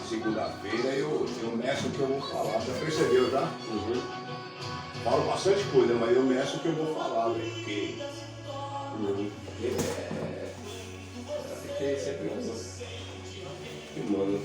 segunda-feira eu meço o que eu vou falar. Já percebeu, já? Uhum. Falo bastante coisa, mas eu meço o que eu vou falar, velho. Porque Porque sempre humano.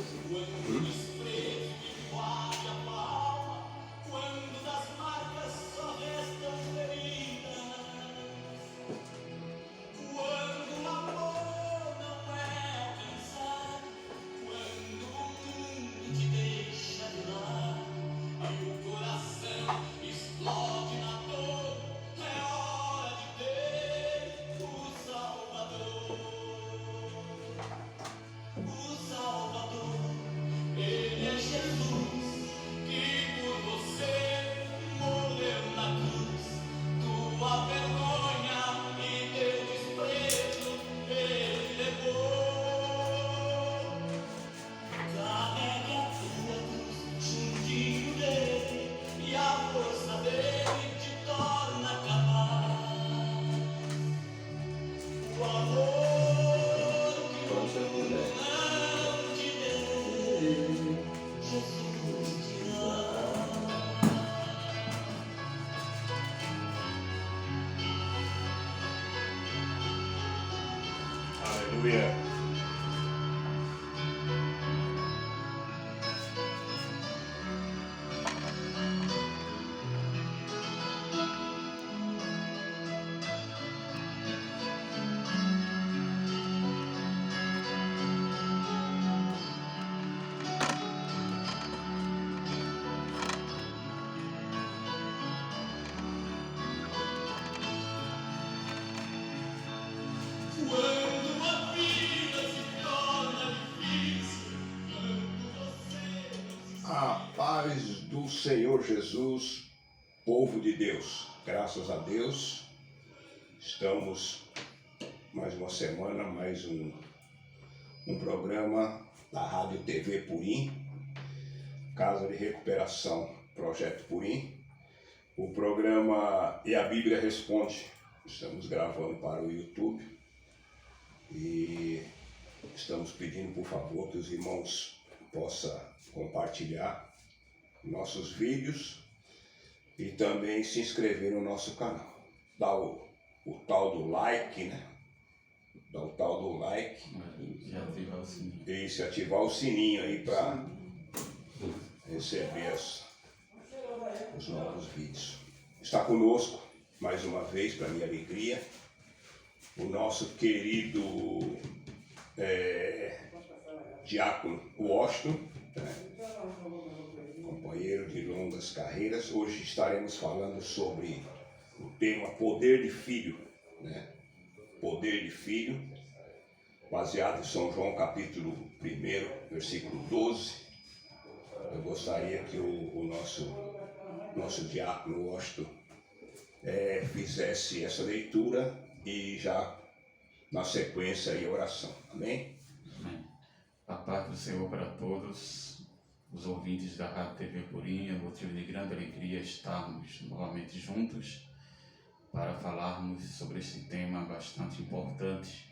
Quando você puder. aleluia. A paz do Senhor Jesus, povo de Deus. Graças a Deus, estamos mais uma semana, mais um programa da Rádio TV Purim, Casa de Recuperação, Projeto Purim. O programa E a Bíblia Responde. Estamos gravando para o YouTube e estamos pedindo, por favor, que os irmãos possam compartilhar nossos vídeos e também se inscrever no nosso canal. Dá o tal do like, né? Dá o tal do like. E ativar o sininho. E ativar o sininho aí para receber os novos vídeos. Está conosco, mais uma vez, para minha alegria, o nosso querido Diácono Washington, né? Companheiro de longas carreiras. Hoje estaremos falando sobre o tema Poder de Filho, né? Poder de Filho, baseado em São João capítulo 1, versículo 12. Eu gostaria que o nosso Diácono Washington fizesse essa leitura e já na sequência aí a oração. Amém? Amém. A paz do Senhor para todos os ouvintes da Rádio TV Purim. É motivo de grande alegria estarmos novamente juntos para falarmos sobre este tema bastante importante,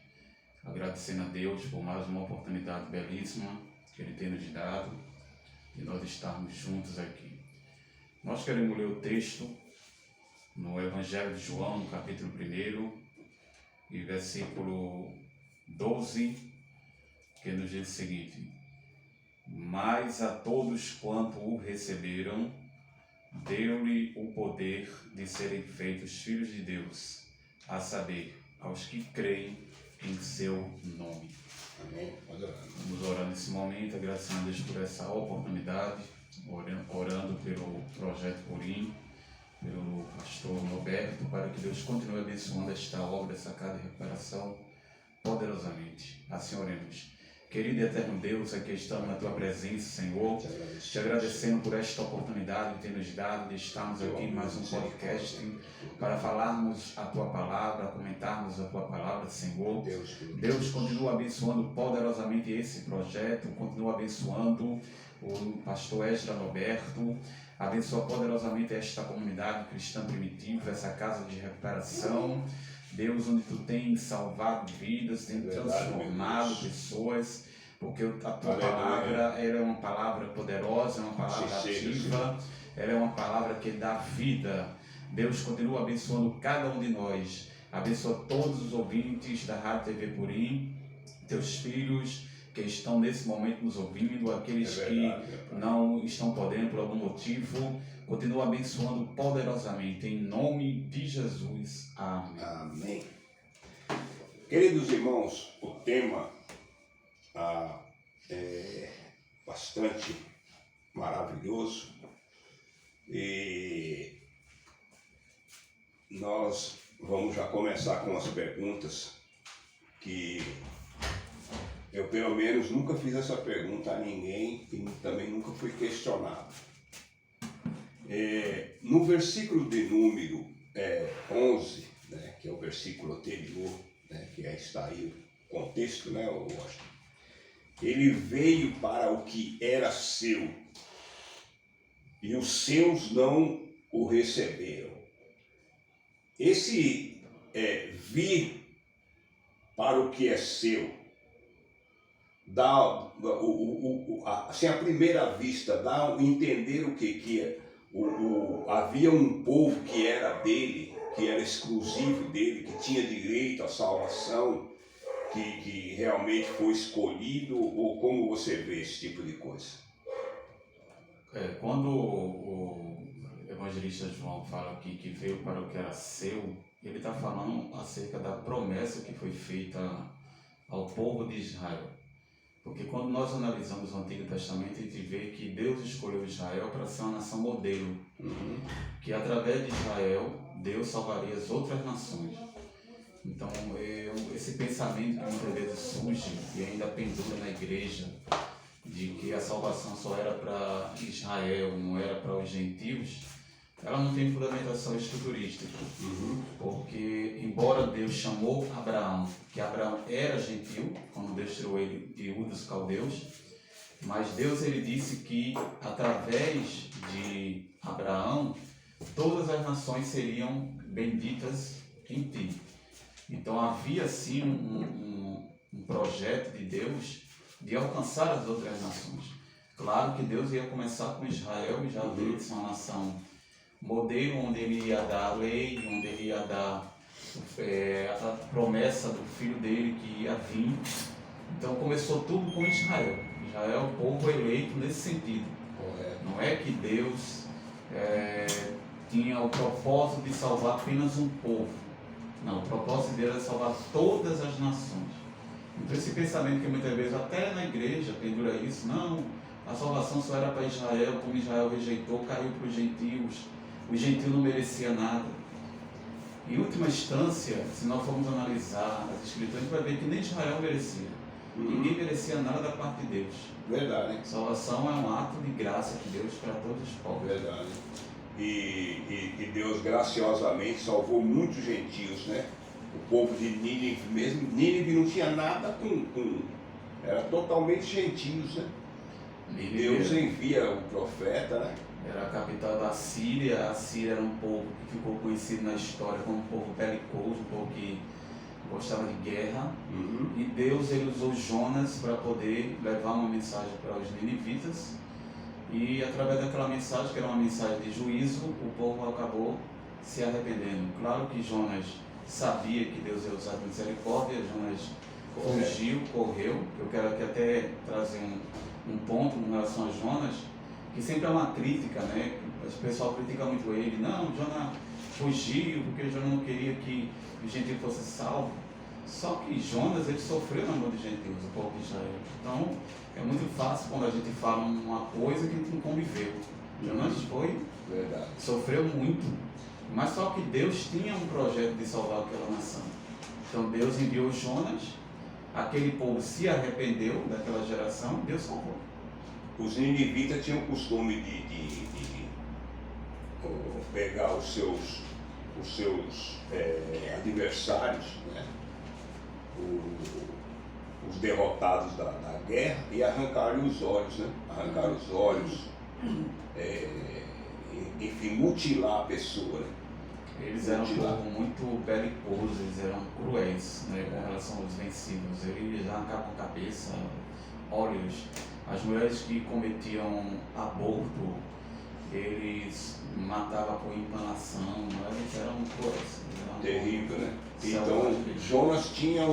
agradecendo a Deus por mais uma oportunidade belíssima que Ele tem nos dado de nós estarmos juntos aqui. Nós queremos ler o texto no Evangelho de João, no capítulo 1, e versículo 12, que nos diz o seguinte: mas a todos quanto o receberam, deu-lhe o poder de serem feitos filhos de Deus, a saber, aos que creem em seu nome. Amém. Vamos orar nesse momento, agradecendo a Deus por essa oportunidade, orando pelo Projeto Purim, pelo pastor Roberto, para que Deus continue abençoando esta obra, essa casa de recuperação, poderosamente. Assim oremos. Querido e eterno Deus, aqui estamos na Tua presença, Senhor, te agradecendo por esta oportunidade que tem nos dado de estarmos aqui em mais um podcast para falarmos a Tua palavra, comentarmos a Tua palavra, Senhor. Deus continua abençoando poderosamente esse projeto, continua abençoando o pastor Ezra Roberto, abençoa poderosamente esta comunidade cristã primitiva, essa casa de recuperação. Deus, onde Tu tens salvado vidas, tens transformado pessoas. porque a tua Aleluia. palavra ela é uma palavra poderosa, é uma palavra ativa, ela é uma palavra que dá vida. Deus continua abençoando cada um de nós, abençoa todos os ouvintes da Rádio TV Purim, teus filhos que estão nesse momento nos ouvindo, aqueles que não estão podendo por algum motivo, continua abençoando poderosamente, em nome de Jesus. Amém. Amém. Queridos irmãos, o tema é bastante maravilhoso e nós vamos já começar com as perguntas que eu, pelo menos, nunca fiz essa pergunta a ninguém e também nunca fui questionado. No versículo de número 11, né, que é o versículo anterior, né, que está aí o contexto, né, Washington? Ele veio para o que era seu e os seus não o receberam. Esse vir para o que é seu dá assim, à primeira vista, dá a entender o que é. Havia um povo que era dele, que era exclusivo dele, que tinha direito à salvação, que realmente foi escolhido, ou como você vê esse tipo de coisa? Quando o evangelista João fala aqui que veio para o que era seu, ele está falando acerca da promessa que foi feita ao povo de Israel. Porque quando nós analisamos o Antigo Testamento, a gente vê que Deus escolheu Israel para ser uma nação modelo, que através de Israel, Deus salvaria as outras nações. Então, esse pensamento que muitas vezes surge e ainda pendura na igreja, de que a salvação só era para Israel, não era para os gentios, ela não tem fundamentação escriturística. Porque, embora Deus chamou Abraão, que Abraão era gentil, quando Deus tirou ele de Ur dos Caldeus, mas Deus ele disse que através de Abraão, todas as nações seriam benditas em ti. Então havia sim um projeto de Deus de alcançar as outras nações. Claro que Deus ia começar com Israel e já veio de ser uma nação modelo, onde ele ia dar a lei, onde ele ia dar a promessa do filho dele que ia vir. Então começou tudo com Israel. Israel é o povo eleito nesse sentido. Não é que Deus tinha o propósito de salvar apenas um povo. Não, o propósito dele é salvar todas as nações. Então esse pensamento que muitas vezes até na igreja pendura isso, não, a salvação só era para Israel, como Israel rejeitou, caiu para os gentios. O gentio não merecia nada. Em última instância, se nós formos analisar as escrituras, a gente vai ver que nem Israel merecia. Ninguém merecia nada da parte de Deus. Verdade. Salvação é um ato de graça de Deus para todos os povos. Verdade. E Deus graciosamente salvou muitos gentios, né? O povo de Nínive mesmo, Nínive não tinha nada era totalmente gentios, né? Deus envia o profeta, né? Era a capital da Síria. A Síria era um povo que ficou conhecido na história como um povo belicoso, um povo que gostava de guerra. E Deus ele usou Jonas para poder levar uma mensagem para os ninivitas. E através daquela mensagem, que era uma mensagem de juízo, o povo acabou se arrependendo. Claro que Jonas sabia que Deus ia usar misericórdia, Jonas fugiu, correu. Eu quero aqui até trazer um ponto em relação a Jonas, que sempre é uma crítica, né? O pessoal critica muito ele. Não, Jonas fugiu porque Jonas não queria que o gentio fosse salvo. Só que Jonas, ele sofreu na mão de gentios, o povo de Israel. Então, é muito fácil quando a gente fala uma coisa que a gente não conviveu. Jonas sofreu muito, mas só que Deus tinha um projeto de salvar aquela nação. Então, Deus enviou Jonas, aquele povo se arrependeu daquela geração, Deus salvou. Os ninivitas tinham o costume de pegar os seus adversários, né? Os derrotados da guerra, e arrancar-lhe os olhos, né? Arrancar os olhos, enfim, mutilar a pessoa, né? Eles eram um povo muito belicoso, eles eram cruéis, né, com relação aos vencidos. Eles arrancavam a cabeça, óleos. As mulheres que cometiam aborto, eles matavam por empanação, eles eram cruéis. Terrível, né? Então, Jonas tinha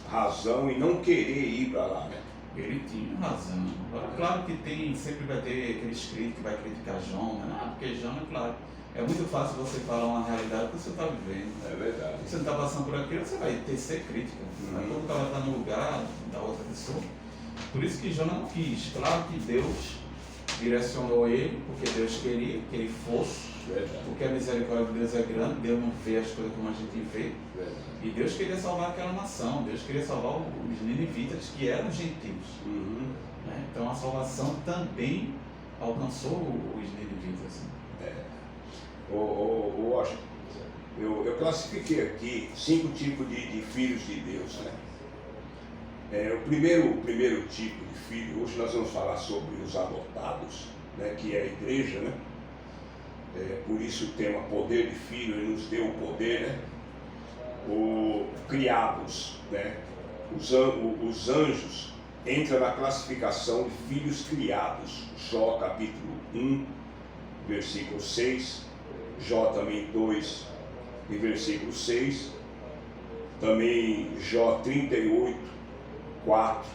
razão em não querer ir para lá, né? Ele tinha razão. Agora, claro que sempre vai ter aqueles críticos que vai criticar Jonas, né? Porque Jonas, claro, é muito fácil você falar uma realidade que você está vivendo. É verdade. Se você não está passando por aquilo, você vai tecer crítica. Mas quando o cara está no lugar da outra pessoa. Por isso que Jonas não quis. Claro que Deus direcionou ele, porque Deus queria que ele fosse. Verdade. Porque a misericórdia de Deus é grande, Deus não vê as coisas como a gente vê. Verdade. E Deus queria salvar aquela nação, Deus queria salvar os ninivitas, que eram gentios. Né? Então a salvação também alcançou os ninivitas. Washington, eu classifiquei aqui 5 tipos de filhos de Deus, né? O primeiro tipo de filho, hoje nós vamos falar sobre os adotados, né, que é a igreja, né? Por isso o tema poder de filho, ele nos deu o poder, né? Criados, né? Os anjos entram na classificação de filhos criados. Jó capítulo 1, versículo 6, Jó também 2 e versículo 6, também Jó 38, 4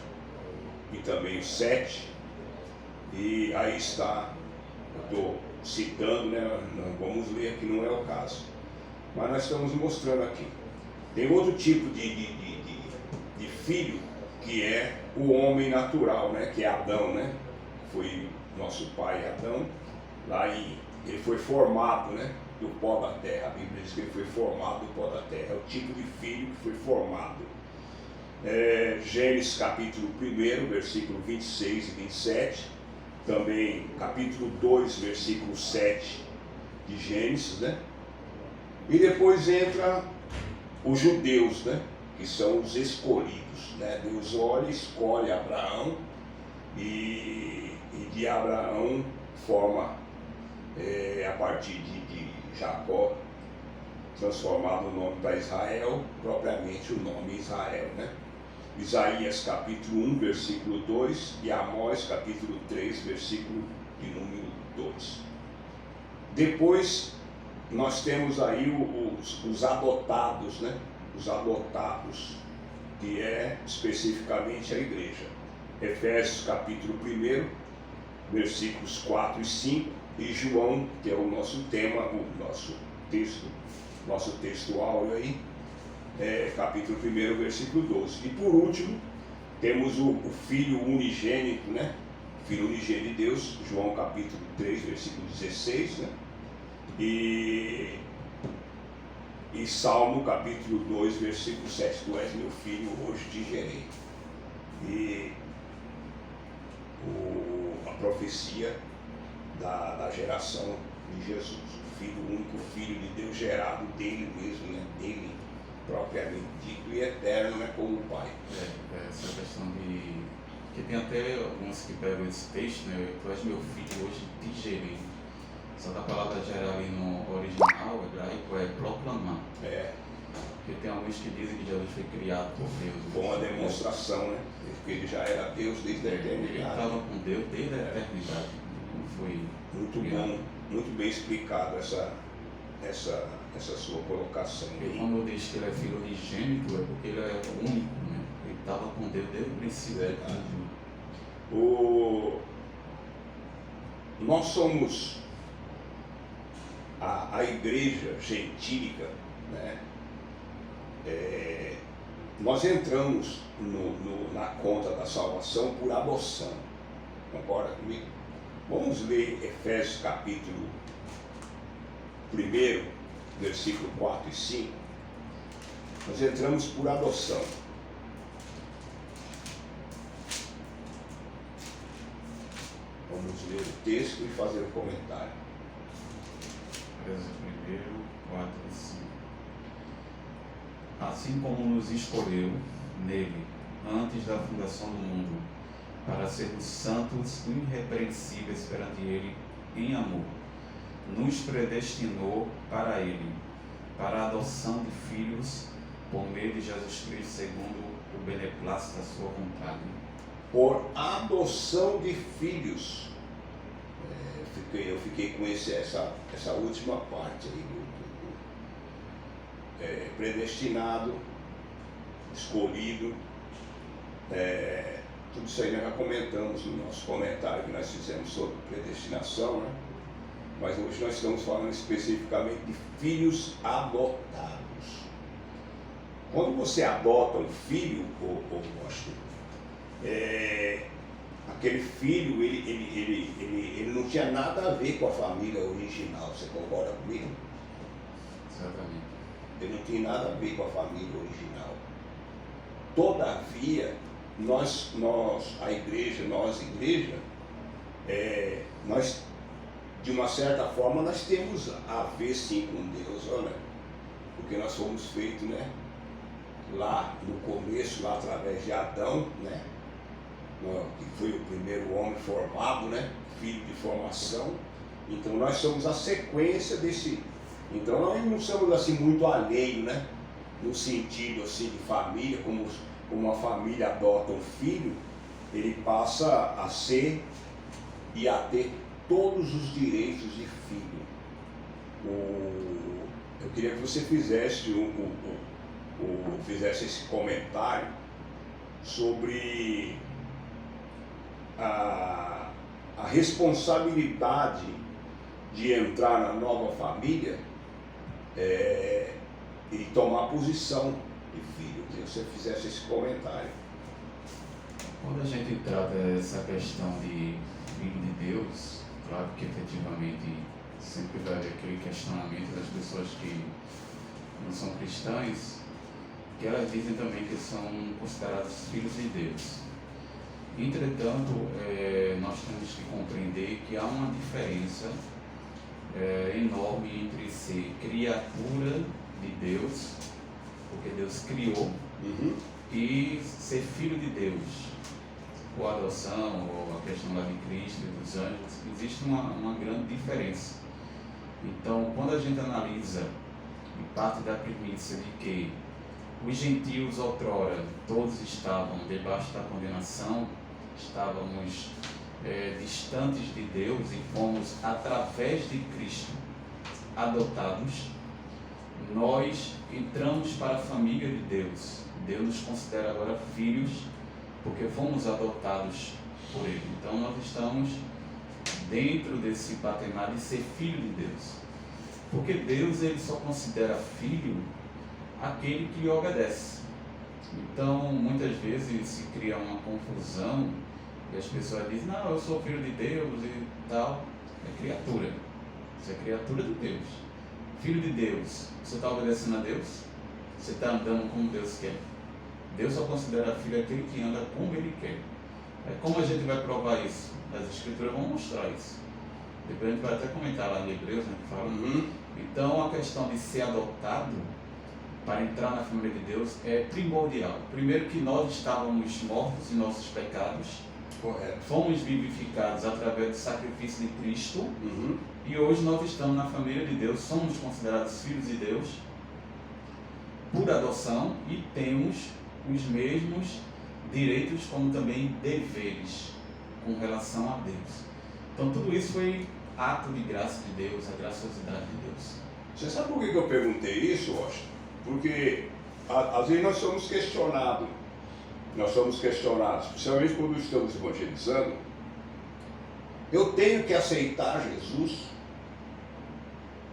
e também o 7, e aí está, eu estou citando, né? Nós vamos ler aqui, não é o caso, mas nós estamos mostrando aqui. Tem outro tipo de filho, que é o homem natural, né? Que é Adão, né? Foi nosso pai Adão, ele foi formado, né? Do pó da terra. A Bíblia diz que ele foi formado do pó da terra. É o tipo de filho que foi formado. Gênesis capítulo 1, versículo 26 e 27, também capítulo 2, versículo 7 de Gênesis, né? E depois entra os judeus, né? Que são os escolhidos, né? Deus olha, escolhe Abraão e de Abraão forma, a partir de Jacó, transformado o nome para Israel, propriamente o nome Israel, né? Isaías capítulo 1, versículo 2 e Amós capítulo 3, versículo de número 2. Depois nós temos aí os adotados, né? Os adotados, que é especificamente a igreja. Efésios capítulo 1, versículos 4 e 5, e João, que é o nosso tema, o nosso texto áureo aí, capítulo 1, versículo 12. E por último, temos o Filho unigênito, né? Filho unigênito de Deus, João capítulo 3, versículo 16, né? E Salmo capítulo 2, versículo 7, tu és meu filho, hoje te gerei. E a profecia da geração de Jesus, o Filho, o único Filho de Deus gerado dele mesmo, né? Dele propriamente dito e eterno, né? Como o Pai. Essa questão de... que tem até alguns que pegam esse texto, né? Tu és meu filho, hoje te gerei. Só que a palavra gerar ali no original hebraico é proclamar. Porque tem alguns que dizem que Jesus foi criado por Deus. Com uma demonstração, né? Porque ele já era Deus desde a eternidade. Ele estava com Deus desde a eternidade. Não foi muito criado. bom, muito bem explicado essa sua colocação. E quando diz que ele é filho unigênito, é porque ele é único, né? Ele estava com Deus desde o princípio. Nós somos a igreja gentílica, né? Nós entramos na conta da salvação por adoção. Concorda comigo? Vamos ler Efésios capítulo 1, versículo 4 e 5. Nós entramos por adoção. Vamos ler o texto e fazer o comentário. Efésios 1, 4 e 5. Assim como nos escolheu nele, antes da fundação do mundo, para sermos santos e irrepreensíveis perante ele em amor, nos predestinou para ele, para a adoção de filhos por meio de Jesus Cristo, segundo o beneplácito da sua vontade. por adoção de filhos. Eu fiquei com essa última parte aí predestinado, escolhido. Tudo isso aí nós já comentamos no nosso comentário que nós fizemos sobre predestinação, né? Mas hoje nós estamos falando especificamente de filhos adotados. Quando você adota um filho, aquele filho, ele não tinha nada a ver com a família original. Você concorda comigo? Exatamente. Ele não tinha nada a ver com a família original. Todavia, nós de uma certa forma, nós temos a ver sim com Deus, né? Porque nós fomos feitos, né? Lá no começo, lá através de Adão, né? Que foi o primeiro homem formado, né? Filho de formação. Então nós somos a sequência desse. Então nós não somos assim muito alheios, né? No sentido assim de família, como uma família adota um filho, ele passa a ser e a ter todos os direitos de filho. Eu queria que você fizesse esse comentário sobre a responsabilidade de entrar na nova família e tomar posição de filho. Eu queria que você fizesse esse comentário. Quando a gente trata essa questão de filho de Deus, claro que efetivamente sempre vai haver aquele questionamento das pessoas que não são cristãs, que elas dizem também que são considerados filhos de Deus. Entretanto, nós temos que compreender que há uma diferença enorme entre ser criatura de Deus, porque Deus criou, e ser filho de Deus. Ou a adoção, ou a questão lá de Cristo e dos anjos, existe uma grande diferença. Então, quando a gente analisa e parte da premissa de que os gentios outrora todos estavam debaixo da condenação, estávamos distantes de Deus e fomos, através de Cristo, adotados, nós entramos para a família de Deus. Deus nos considera agora filhos, porque fomos adotados por Ele. Então nós estamos dentro desse patamar de ser filho de Deus. Porque Deus, Ele só considera filho aquele que lhe obedece. Então muitas vezes se cria uma confusão e as pessoas dizem: não, eu sou filho de Deus e tal. É criatura. Você é criatura de Deus. Filho de Deus. Você está obedecendo a Deus? Você está andando como Deus quer? Deus só considera filho aquele que anda como Ele quer. Como a gente vai provar isso? As Escrituras vão mostrar isso. Depois a gente vai até comentar lá em Hebreus, né, que fala. Então a questão de ser adotado para entrar na família de Deus é primordial. Primeiro, que nós estávamos mortos em nossos pecados. Correto. Fomos vivificados através do sacrifício de Cristo. E hoje nós estamos na família de Deus, somos considerados filhos de Deus por adoção e temos os mesmos direitos como também deveres com relação a Deus. Então tudo isso foi ato de graça de Deus, a graciosidade de Deus. Você sabe por que eu perguntei isso, Washington? Porque às vezes nós somos questionados, principalmente quando estamos evangelizando. Eu tenho que aceitar Jesus.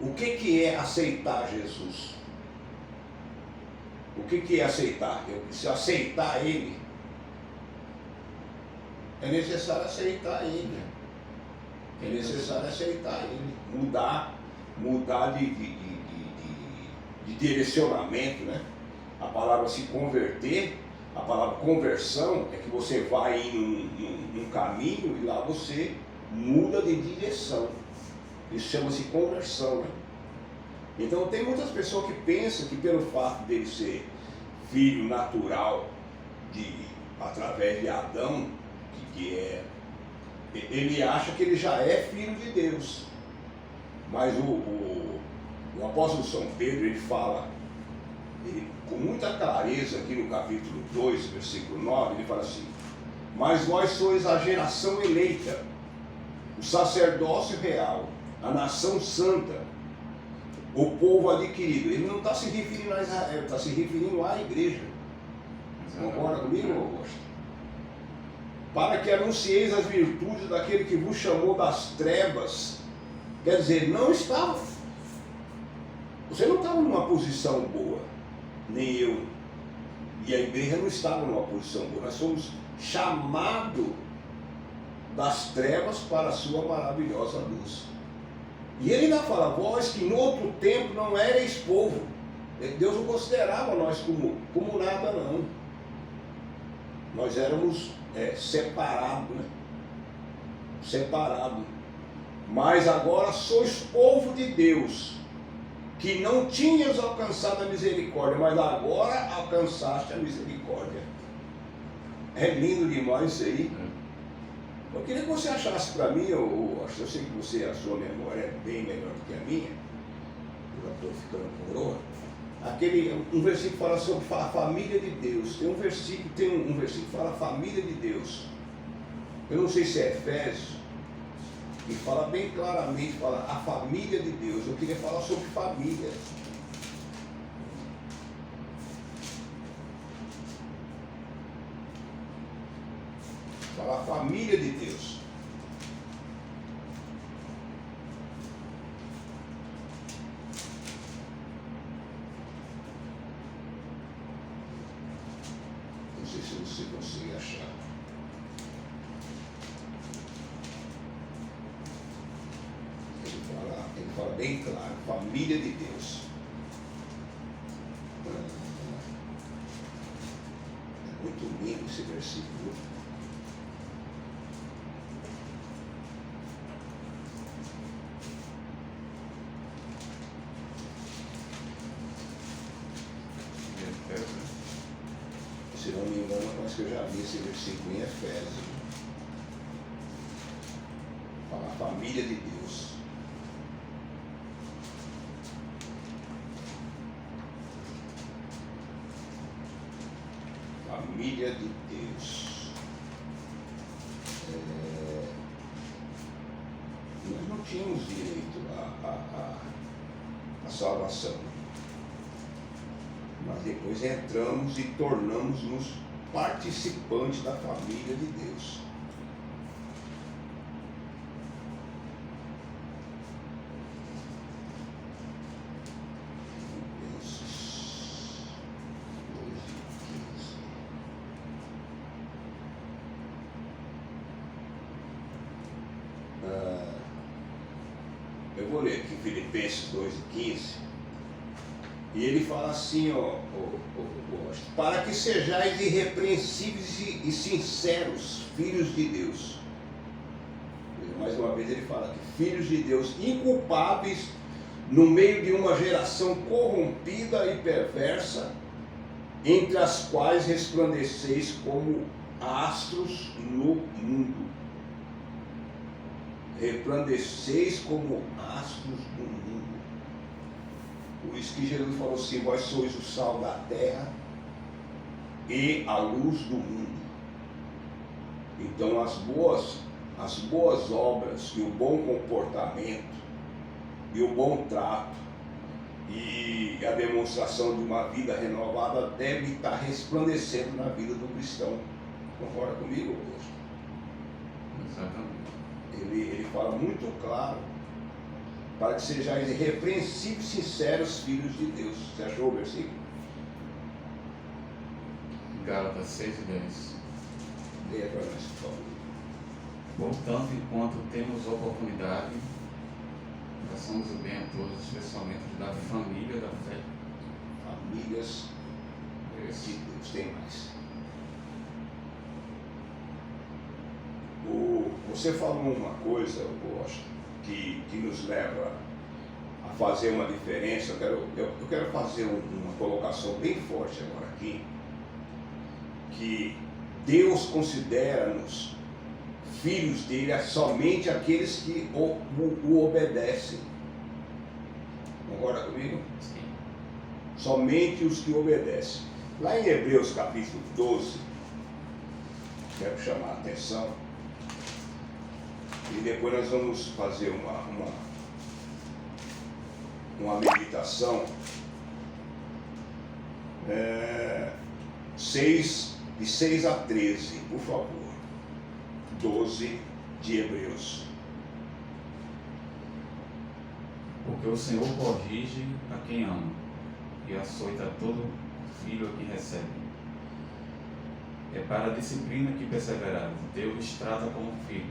O que é aceitar Jesus? O que é aceitar? Eu preciso aceitar Ele. É necessário aceitar Ele. É necessário aceitar Ele. Mudar de direcionamento, né? A palavra se converter, a palavra conversão é que você vai em um caminho e lá você muda de direção. Isso chama-se conversão, né? Então tem muitas pessoas que pensam que pelo fato dele ser filho natural através de Adão, ele acha que ele já é filho de Deus. Mas o apóstolo São Pedro, ele fala, com muita clareza aqui no capítulo 2, versículo 9, ele fala assim: mas vós sois a geração eleita, o sacerdócio real, a nação santa, o povo adquirido. Ele não está se referindo a Israel, está se referindo à igreja. Concorda comigo, Augusto? Para que anuncieis as virtudes daquele que vos chamou das trevas. Quer dizer, não estava. Você não estava numa posição boa, nem eu. E a igreja não estava numa posição boa. Nós somos chamados das trevas para a sua maravilhosa luz. E ele ainda fala, vós que no outro tempo não erais povo. Deus não considerava nós como nada, não. Nós éramos separados, né? Separados. Mas agora sois povo de Deus, que não tinhas alcançado a misericórdia, mas agora alcançaste a misericórdia. É lindo demais isso aí. Eu queria que você achasse para mim, eu sei que a sua memória é bem melhor do que a minha, eu já estou ficando com dor. Um versículo que fala sobre a família de Deus. Tem um versículo que fala a família de Deus. Eu não sei se é Efésios, e fala bem claramente, fala a família de Deus. Eu queria falar sobre família. Fala a família de Deus. Não sei se você consegue achar. Ele fala bem claro, família de Deus. É muito lindo esse versículo. Se não me engano, acho que eu já vi esse versículo em Efésios. Fala a família de Deus. Família de Deus. Nós não tínhamos direito à salvação. Mas depois entramos e tornamos-nos participantes da família de Deus. Eu vou ler aqui Filipenses 2:15. E ele fala assim, para que sejais irrepreensíveis e sinceros, filhos de Deus. Mais uma vez ele fala que filhos de Deus, inculpáveis no meio de uma geração corrompida e perversa, entre as quais resplandeceis como astros no mundo. Resplandeceis como astros no mundo. Por isso que Jesus falou assim, vós sois o sal da terra e a luz do mundo. Então as boas obras e o bom comportamento e o bom trato e a demonstração de uma vida renovada deve estar resplandecendo na vida do cristão. Concorda comigo, Augusto? Exatamente. Ele fala muito claro, para que sejais irrepreensíveis e sinceros, filhos de Deus. Você achou o versículo? Gálatas 6:10. Leia para nós, por favor. Portanto, enquanto temos oportunidade, façamos o bem a todos, especialmente da família da fé. Famílias de Deus. Tem mais. Você falou uma coisa, eu gosto, que nos leva a fazer uma diferença. Eu quero fazer uma colocação bem forte agora aqui, que Deus considera-nos filhos dele somente aqueles que o obedecem. Concorda comigo? Sim. Somente os que obedecem. Lá em Hebreus capítulo 12, quero chamar a atenção. E depois nós vamos fazer uma meditação. De 6 a 13, por favor. 12 de Hebreus. Porque o Senhor corrige a quem ama e açoita todo filho a quem recebe. É para a disciplina que perseverais. Deus os trata como filhos,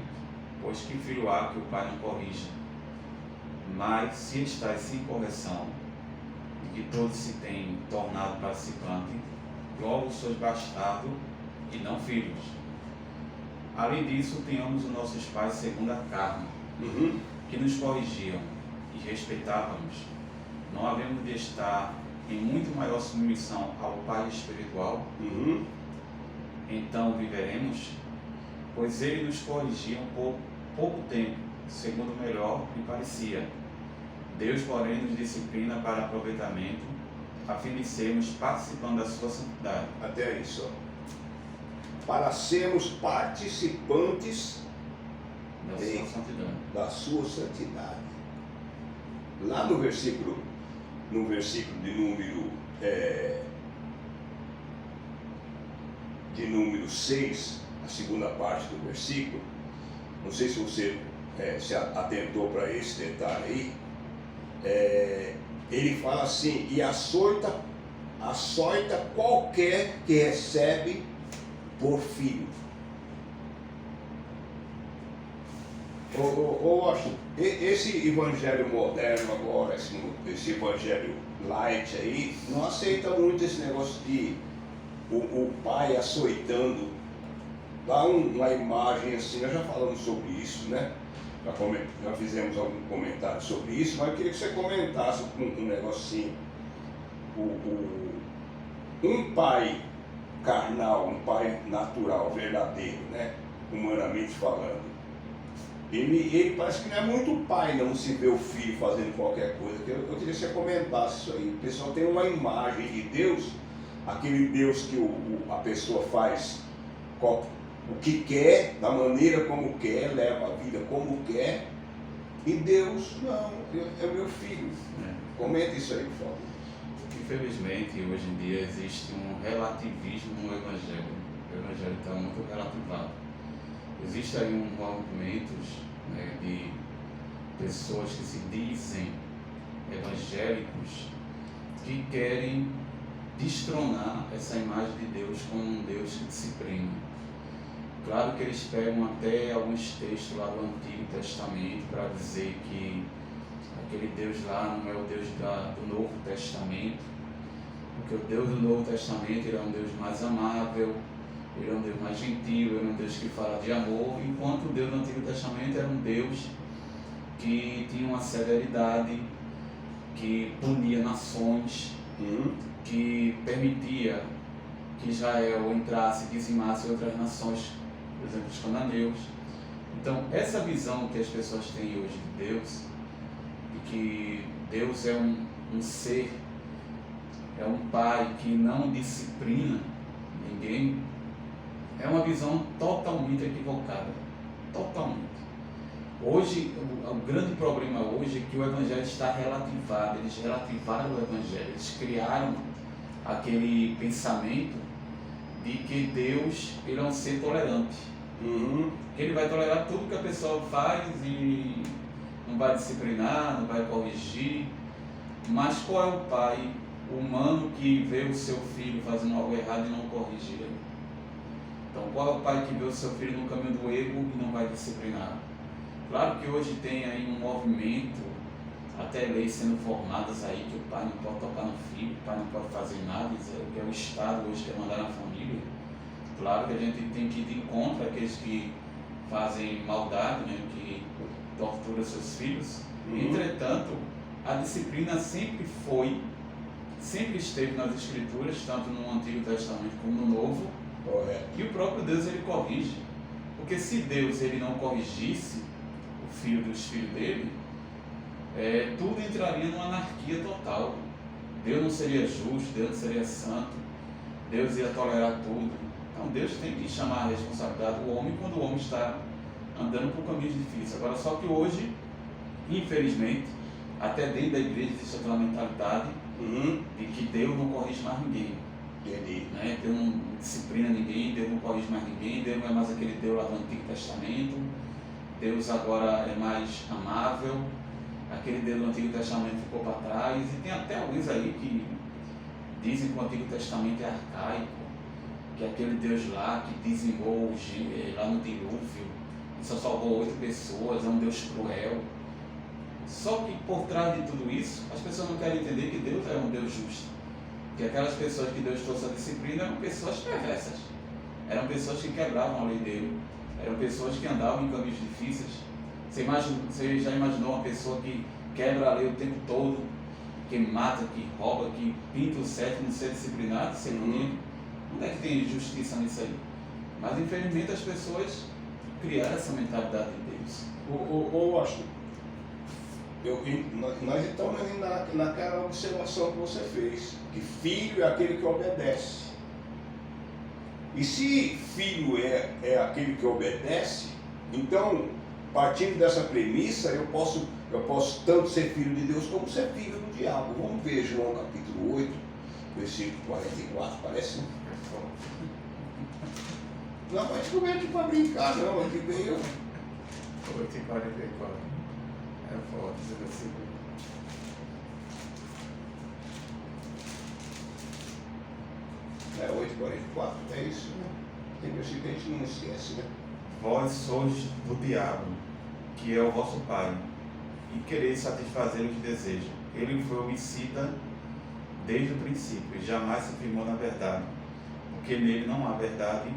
pois que filho há que o pai não corrija? Mas se estáis sem correção, e que todos se têm tornado participantes, logo sois bastardos e não filhos. Além disso, tenhamos os nossos pais segundo a carne, que nos corrigiam e respeitávamos. Não havemos de estar em muito maior submissão ao Pai espiritual? Então viveremos? Pois ele nos corrigiam por pouco tempo, segundo melhor lhe parecia. Deus, porém, nos disciplina para aproveitamento, a fim de sermos participando da sua santidade. Até aí só. Para sermos participantes da sua santidade. Lá no versículo de número 6, a segunda parte do versículo, não sei se você se atentou para esse detalhe aí, ele fala assim: e açoita qualquer que recebe por filho. Esse evangelho moderno agora, esse evangelho light aí, não aceita muito esse negócio de o pai açoitando. Dá uma imagem assim, nós já falamos sobre isso, né? Já fizemos algum comentário sobre isso, mas eu queria que você comentasse um negocinho. Um pai carnal, um pai natural, verdadeiro, né? Humanamente falando, ele parece que não é muito pai, não se vê o filho fazendo qualquer coisa. Eu queria que você comentasse isso aí. O pessoal tem uma imagem de Deus, aquele Deus que a pessoa faz o que quer, da maneira como quer, leva a vida como quer, e Deus, não, é meu filho. Comenta isso aí, por favor. Infelizmente, hoje em dia existe um relativismo no Evangelho. O Evangelho está muito relativado. Existe aí movimentos, né, de pessoas que se dizem evangélicos, que querem destronar essa imagem de Deus como um Deus que disciplina. Claro que eles pegam até alguns textos lá do Antigo Testamento para dizer que aquele Deus lá não é o Deus do Novo Testamento, porque o Deus do Novo Testamento ele é um Deus mais amável, ele é um Deus mais gentil, ele é um Deus que fala de amor, enquanto o Deus do Antigo Testamento era um Deus que tinha uma severidade, que punia nações, que permitia que Israel entrasse e dizimasse outras nações, por exemplo, os cananeus. Então, essa visão que as pessoas têm hoje de Deus, de que Deus é um ser, é um pai que não disciplina ninguém, é uma visão totalmente equivocada. Totalmente. Hoje, o grande problema hoje é que o Evangelho está relativado. Eles relativaram o Evangelho, eles criaram aquele pensamento de que Deus ele é um ser tolerante. Que ele vai tolerar tudo que a pessoa faz e não vai disciplinar, não vai corrigir. Mas qual é o pai humano que vê o seu filho fazendo algo errado e não corrige ele? Então, qual é o pai que vê o seu filho no caminho do erro e não vai disciplinar? Claro que hoje tem aí um movimento, até leis sendo formadas aí, que o pai não pode tocar no filho, o pai não pode fazer nada, que é o Estado hoje que é mandar na família. Claro que a gente tem que ir de encontro àqueles que fazem maldade, né, que torturam seus filhos. Entretanto, a disciplina sempre esteve nas Escrituras, tanto no Antigo Testamento como no Novo. E o próprio Deus ele corrige. Porque se Deus ele não corrigisse o filho dos filhos dele, tudo entraria numa anarquia total. Deus não seria justo, Deus não seria santo, Deus ia tolerar tudo. Então Deus tem que chamar a responsabilidade do homem quando o homem está andando por caminhos difíceis. Agora, só que hoje, infelizmente, até dentro da igreja existe aquela mentalidade de que Deus não corrige mais ninguém. Entendi. Né? Deus não disciplina ninguém, Deus não corrige mais ninguém, Deus não é mais aquele Deus lá do Antigo Testamento, Deus agora é mais amável, aquele Deus do Antigo Testamento ficou para trás, e tem até alguns aí que dizem que o Antigo Testamento é arcaico, que é aquele Deus lá que dizimou lá no dilúvio, e só salvou 8 pessoas, é um Deus cruel. Só que por trás de tudo isso, as pessoas não querem entender que Deus é um Deus justo. Que aquelas pessoas que Deus trouxe a disciplina eram pessoas perversas. Eram pessoas que quebravam a lei dele. Eram pessoas que andavam em caminhos difíceis. Você já imaginou uma pessoa que quebra a lei o tempo todo, que mata, que rouba, que pinta o certo, não ser disciplinado, ser punido? Onde é que tem justiça nisso aí? Mas infelizmente as pessoas criaram essa mentalidade de Deus. Washington, nós estamos naquela observação que você fez, que filho é aquele que obedece. E se filho é aquele que obedece, então, partindo dessa premissa, eu posso tanto ser filho de Deus como ser filho do diabo. Vamos ver João capítulo 8, versículo 44, parece, né? Não, mas não é aqui para brincar, não, aqui veio. 8:44. É forte esse versículo. É 8:44, é isso, né? Tem versículo que a gente não esquece, né? Vós sois do diabo, que é o vosso pai, e quereis satisfazer os desejos. Ele foi homicida desde o princípio, e jamais se firmou na verdade, porque nele não há verdade.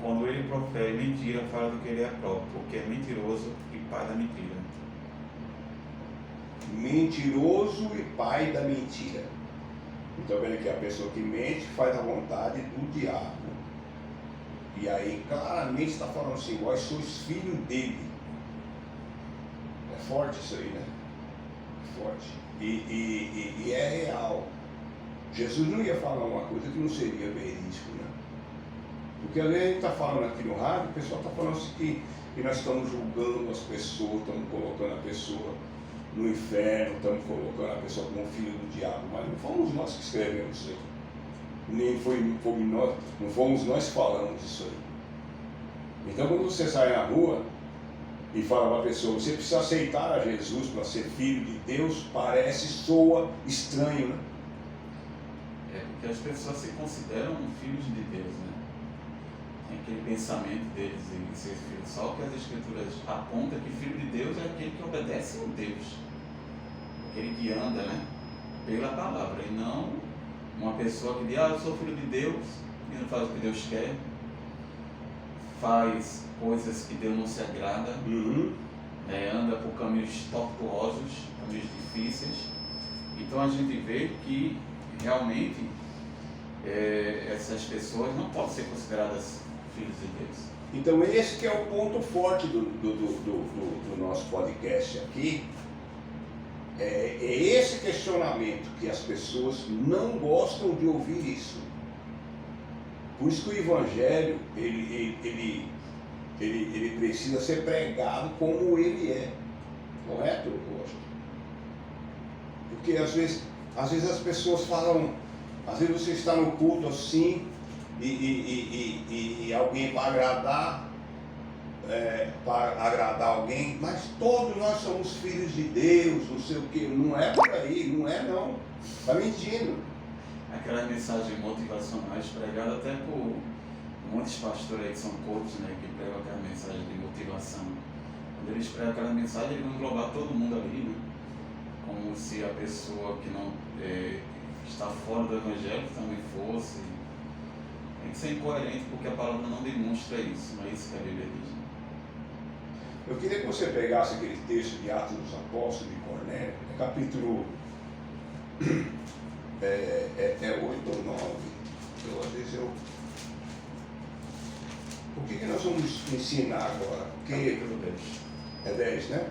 Quando ele profere mentira, fala do que ele é próprio, porque é mentiroso e pai da mentira. Mentiroso e pai da mentira. Então, vendo que a pessoa que mente faz a vontade do diabo. E aí, claramente está falando assim: vós sois filho dele. É forte isso aí, né? É forte. E é real. Jesus não ia falar uma coisa que não seria verídico, né? Porque às vezes a gente está falando aqui no rádio, o pessoal está falando assim que nós estamos julgando as pessoas, estamos colocando a pessoa no inferno, estamos colocando a pessoa como filho do diabo, mas não fomos nós que escrevemos isso aí. Nem não fomos nós que falamos isso aí. Então, quando você sai na rua e fala para a pessoa, você precisa aceitar a Jesus para ser filho de Deus, soa estranho, né? É porque as pessoas se consideram filhos de Deus, né? Tem aquele pensamento deles em ser filho. Só que as Escrituras apontam que filho de Deus é aquele que obedece a Deus, aquele que anda, né, pela palavra, e não uma pessoa que diz: eu sou filho de Deus, e não faz o que Deus quer, faz coisas que Deus não se agrada, anda por caminhos tortuosos, caminhos difíceis. Então a gente vê que realmente essas pessoas não podem ser consideradas filhos de Deus. Então esse que é o ponto forte do nosso podcast aqui. É esse questionamento que as pessoas não gostam de ouvir isso. Por isso que o Evangelho ele precisa ser pregado como ele é. Correto, Rocha? Porque às vezes as pessoas falam, às vezes você está no culto assim e alguém para agradar alguém, mas todos nós somos filhos de Deus, não sei o que. Não é por aí, não é não. Está mentindo. Aquelas mensagens motivacionais pregadas até por muitos pastores aí que são coaches, né, que pregam aquela mensagem de motivação. Quando eles pregam aquela mensagem, eles vão englobar todo mundo ali, né? Como se a pessoa que não está fora do Evangelho também fosse. Tem que ser incoerente, porque a palavra não demonstra isso, não é isso que a Bíblia diz. Eu queria que você pegasse aquele texto de Atos dos Apóstolos de Cornélio, capítulo 8 ou 9. Às vezes o que nós vamos ensinar agora? Porque Capítulo 10. É 10, né?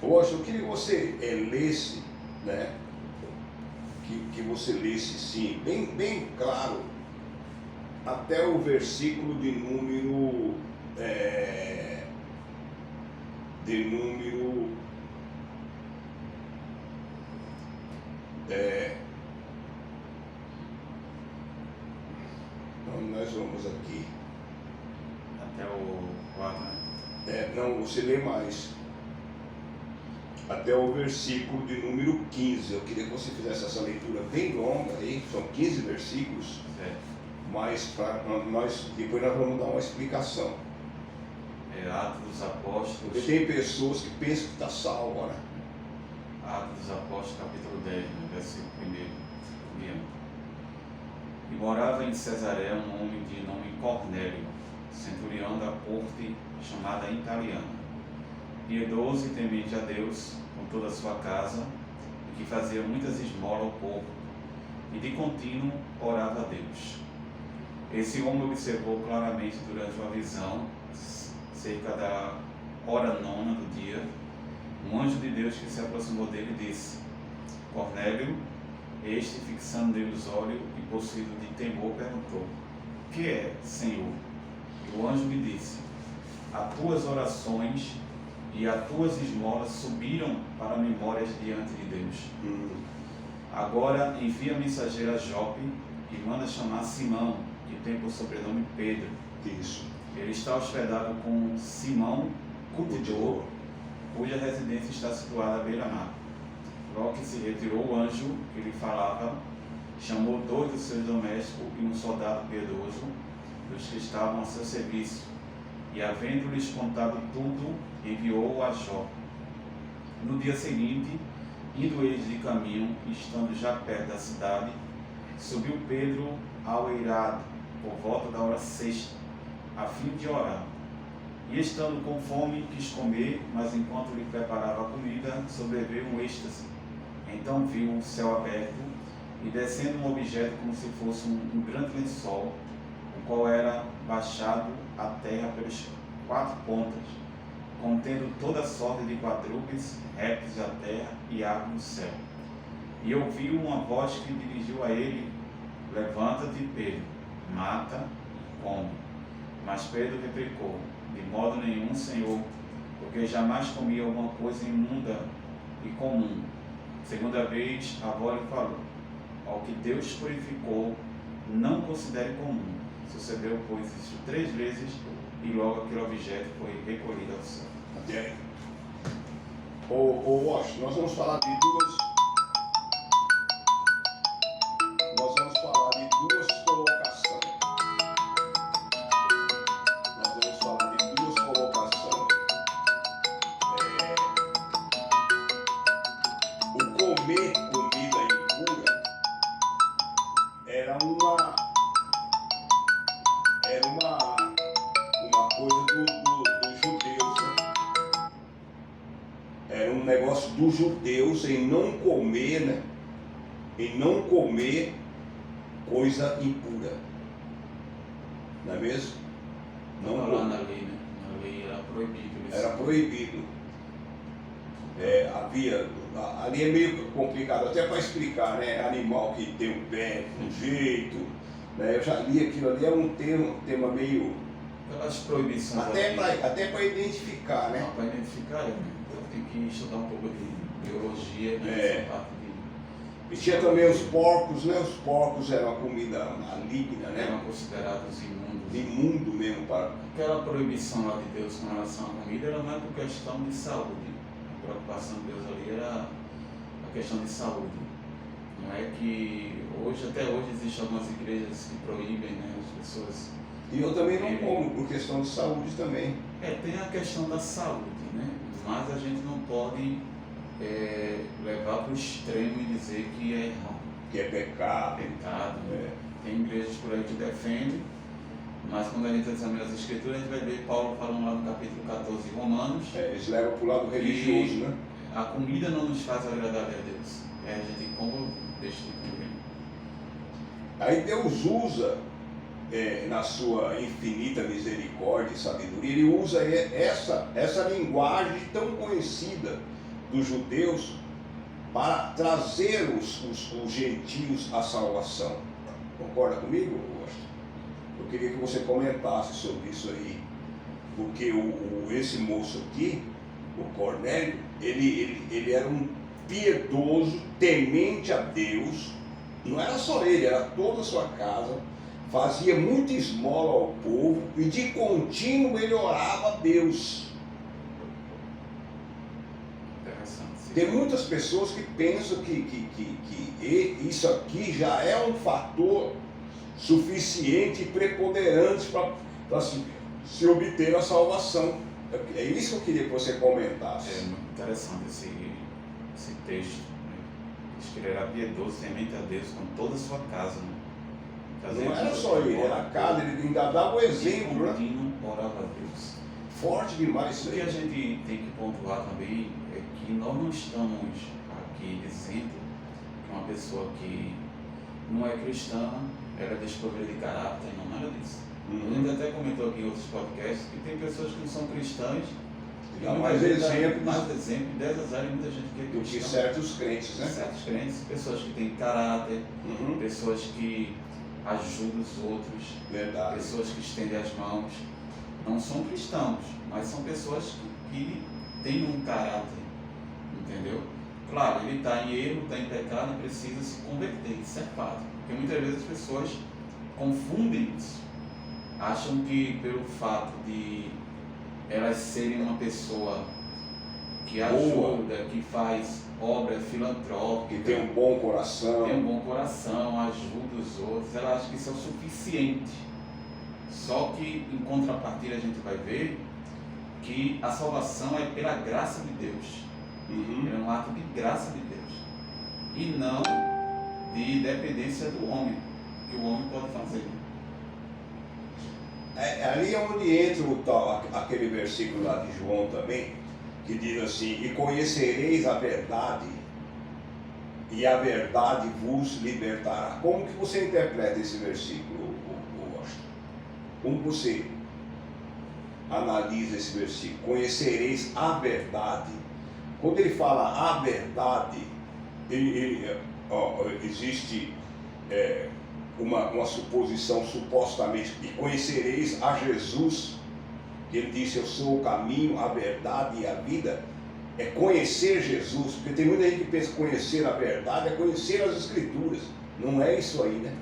Hoje eu queria que você lesse, né? que você lesse, sim, bem claro, até o versículo de número. Nós vamos aqui. Até o 4, né? Não, você lê mais. Até o versículo de número 15. Eu queria que você fizesse essa leitura bem longa aí, são 15 versículos. Certo. Mas depois nós vamos dar uma explicação. Atos dos Apóstolos. Porque tem pessoas que pensam que está salvo, né? Atos dos Apóstolos, capítulo 10, versículo 1. E morava em Cesareia um homem de nome Cornélio, centurião da corte chamada Italiana, piedoso e temente a Deus com toda a sua casa, e que fazia muitas esmolas ao povo, e de contínuo orava a Deus. Esse homem observou claramente durante uma visão, cerca da hora 9 do dia, um anjo de Deus que se aproximou dele e disse: Cornélio. Este, fixando nele os olhos e possuído de temor, perguntou: que é, Senhor? E o anjo lhe disse: as tuas orações e as tuas esmolas subiram para memórias diante de Deus. Agora envia mensageiro a Jope e manda chamar Simão, que tem por sobrenome Pedro. Isso. Ele está hospedado com Simão Curtidor, cuja residência está situada à beira-mar. Logo que se retirou o anjo que lhe falava, chamou 2 dos seus domésticos e um soldado piedoso, dos que estavam a seu serviço, e havendo-lhes contado tudo, enviou-o a Jope. No dia seguinte, indo eles de caminho, e estando já perto da cidade, subiu Pedro ao eirado, por volta da hora 6, a fim de orar. E estando com fome, quis comer, mas enquanto lhe preparava a comida, sobreveio um êxtase. Então viu o céu aberto, e descendo um objeto como se fosse um grande lençol, o qual era baixado à terra pelas 4 pontas, contendo toda sorte de quadrúpedes, répteis da terra e aves do céu. E ouviu uma voz que dirigiu a ele: levanta-te, Pedro, mata e come. Mas Pedro replicou: de modo nenhum, Senhor, porque jamais comi alguma coisa imunda e comum. Segunda vez, a voz lhe falou: ao que Deus purificou, não considere comum. Sucedeu, pois, isso 3 vezes, e logo aquele objeto foi recolhido ao céu. Até aí. Washington, nós vamos falar de duas colocações. O comer comida impura era uma coisa dos judeus, né? Era um negócio dos judeus em não comer, né? Em não comer coisa impura. Não é mesmo? Não lá na lei, né? Na lei era proibido isso. Era proibido. Ali é meio complicado, até para explicar, né? Animal que tem um pé, um jeito, né? Eu já li aquilo ali, é um tema meio... Aquelas proibições... Até para identificar, né? Para identificar, tem que estudar um pouco de biologia, né? Essa parte de... E tinha também os porcos, né? Os porcos eram uma comida maligna, né? Eram considerados imundos. Imundo mesmo para... Aquela proibição lá de Deus com relação à comida era mais por questão de saúde. A preocupação de Deus ali era a questão de saúde. Não é que até hoje existem algumas igrejas que proíbem, né, as pessoas... E eu também não como, por questão de saúde também. Tem a questão da saúde, né? Mas a gente não pode levar para o extremo e dizer que é errado. Que é pecado. Pecado. Tem igrejas por aí que defendem, mas quando a gente examina as escrituras, a gente vai ver Paulo falando lá no capítulo 14 de Romanos. Eles levam para o lado religioso, né? A comida não nos faz agradar a Deus. A gente como deixa de comer. Aí Deus usa, na sua infinita misericórdia e sabedoria, Ele usa essa linguagem tão conhecida dos judeus para trazer os gentios à salvação. Concorda comigo, Augusto? Eu queria que você comentasse sobre isso aí, porque esse moço aqui, o Cornélio, ele era um piedoso, temente a Deus. Não era só ele, era toda a sua casa. Fazia muita esmola ao povo e de contínuo ele orava a Deus. Tem muitas pessoas que pensam que isso aqui já é um fator suficiente e preponderante para se obter a salvação. É isso que eu queria que você comentasse. É muito interessante esse texto. Né? Diz que ele era piedoso, temente a Deus com toda a sua casa. Né? Não era só ele, era a casa, ele ainda dava o exemplo. Né? Orava a Deus. Forte demais isso aí. O que a gente tem que pontuar também é que nós não estamos aqui dizendo que uma pessoa que não é cristã, ela é desprovida de caráter, não nada disso. A gente até comentou aqui em outros podcasts que tem pessoas que não são cristãs, e dá mais exemplo, e dessas muita gente que é cristã. Do que certos crentes, né? Certos crentes, pessoas que têm caráter, pessoas que ajudam os outros, verdade, pessoas que estendem as mãos. Não são cristãos, mas são pessoas que têm um caráter, entendeu? Claro, ele está em erro, está em pecado e precisa se converter, isso é fato. Porque muitas vezes as pessoas confundem isso. Acham que pelo fato de elas serem uma pessoa que ajuda, que faz obra filantrópica, que tem um bom coração, ajuda os outros, elas acham que isso é o suficiente. Só que em contrapartida a gente vai ver que a salvação é pela graça de Deus. É um ato de graça de Deus e não de dependência do homem, que o homem pode fazer. Ali é onde entra aquele versículo lá de João também, que diz assim: e conhecereis a verdade, e a verdade vos libertará. Como que você interpreta esse versículo, Washington? Como você analisa esse versículo? Conhecereis a verdade. Quando ele fala a verdade, existe uma suposição, supostamente, e conhecereis a Jesus. Ele disse: eu sou o caminho, a verdade e a vida. É conhecer Jesus, porque tem muita gente que pensa que conhecer a verdade é conhecer as Escrituras. Não é isso aí, né?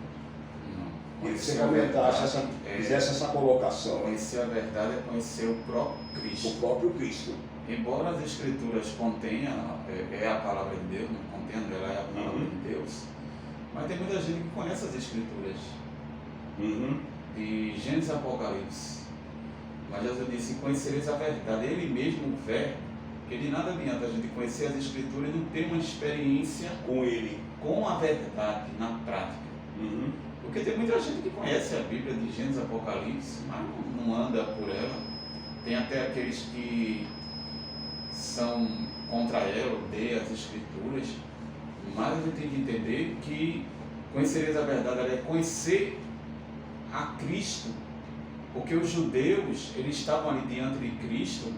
Não. Se você comentasse, fizesse essa colocação. Conhecer a verdade é conhecer o próprio Cristo. O próprio Cristo. Embora as Escrituras contenham, é a palavra de Deus, não contendo, ela é a palavra de Deus, mas tem muita gente que conhece as Escrituras, de Gênesis e Apocalipse. Mas Jesus disse: conhecereis a verdade. Ele mesmo, o verbo, porque de nada adianta a gente conhecer as Escrituras e não ter uma experiência com ele, com a verdade na prática. Porque tem muita gente que conhece a Bíblia de Gênesis e Apocalipse, mas não anda por ela. Tem até aqueles que são contra ela, odeiam as Escrituras, mas a gente tem que entender que conhecereis a verdade é conhecer a Cristo, porque os judeus, eles estavam ali diante de Cristo,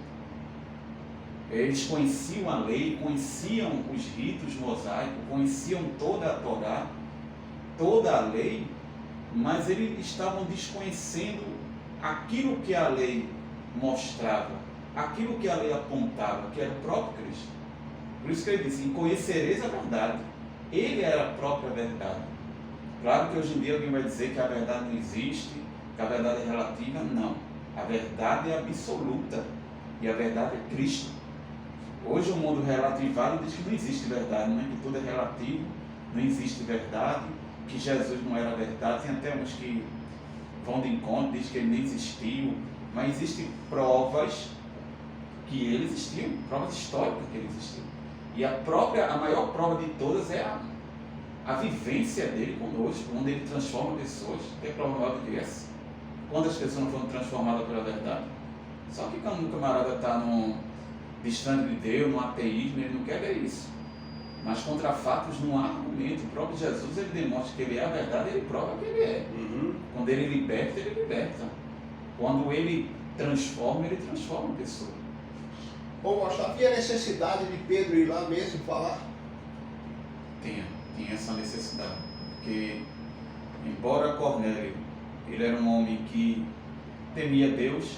eles conheciam a lei, conheciam os ritos mosaicos, conheciam toda a Torá, toda a lei, mas eles estavam desconhecendo aquilo que a lei mostrava, aquilo que a lei apontava, que era o próprio Cristo. Por isso que ele disse: conhecereis a verdade. Ele era a própria verdade. Claro que hoje em dia alguém vai dizer que a verdade não existe, que a verdade é relativa. Não. A verdade é absoluta. E a verdade é Cristo. Hoje o mundo relativado diz que não existe verdade, não é? Que tudo é relativo, não existe verdade, que Jesus não era verdade. Tem até uns que vão de encontro, diz que ele nem existiu, mas existem provas que ele existiu, provas históricas que ele existiu. E a maior prova de todas é a vivência dele conosco, onde ele transforma pessoas. Tem prova maior do que essa? Quantas pessoas não foram transformadas pela verdade? Só que quando o camarada está distante de Deus, no ateísmo, ele não quer ver isso. Mas contra fatos não há argumento. O próprio Jesus, ele demonstra que ele é a verdade, ele prova que ele é. Quando ele liberta, ele liberta. Quando ele transforma a pessoa. Bom, havia necessidade de Pedro ir lá mesmo falar? Tinha essa necessidade. Porque, embora Cornélio, ele era um homem que temia Deus,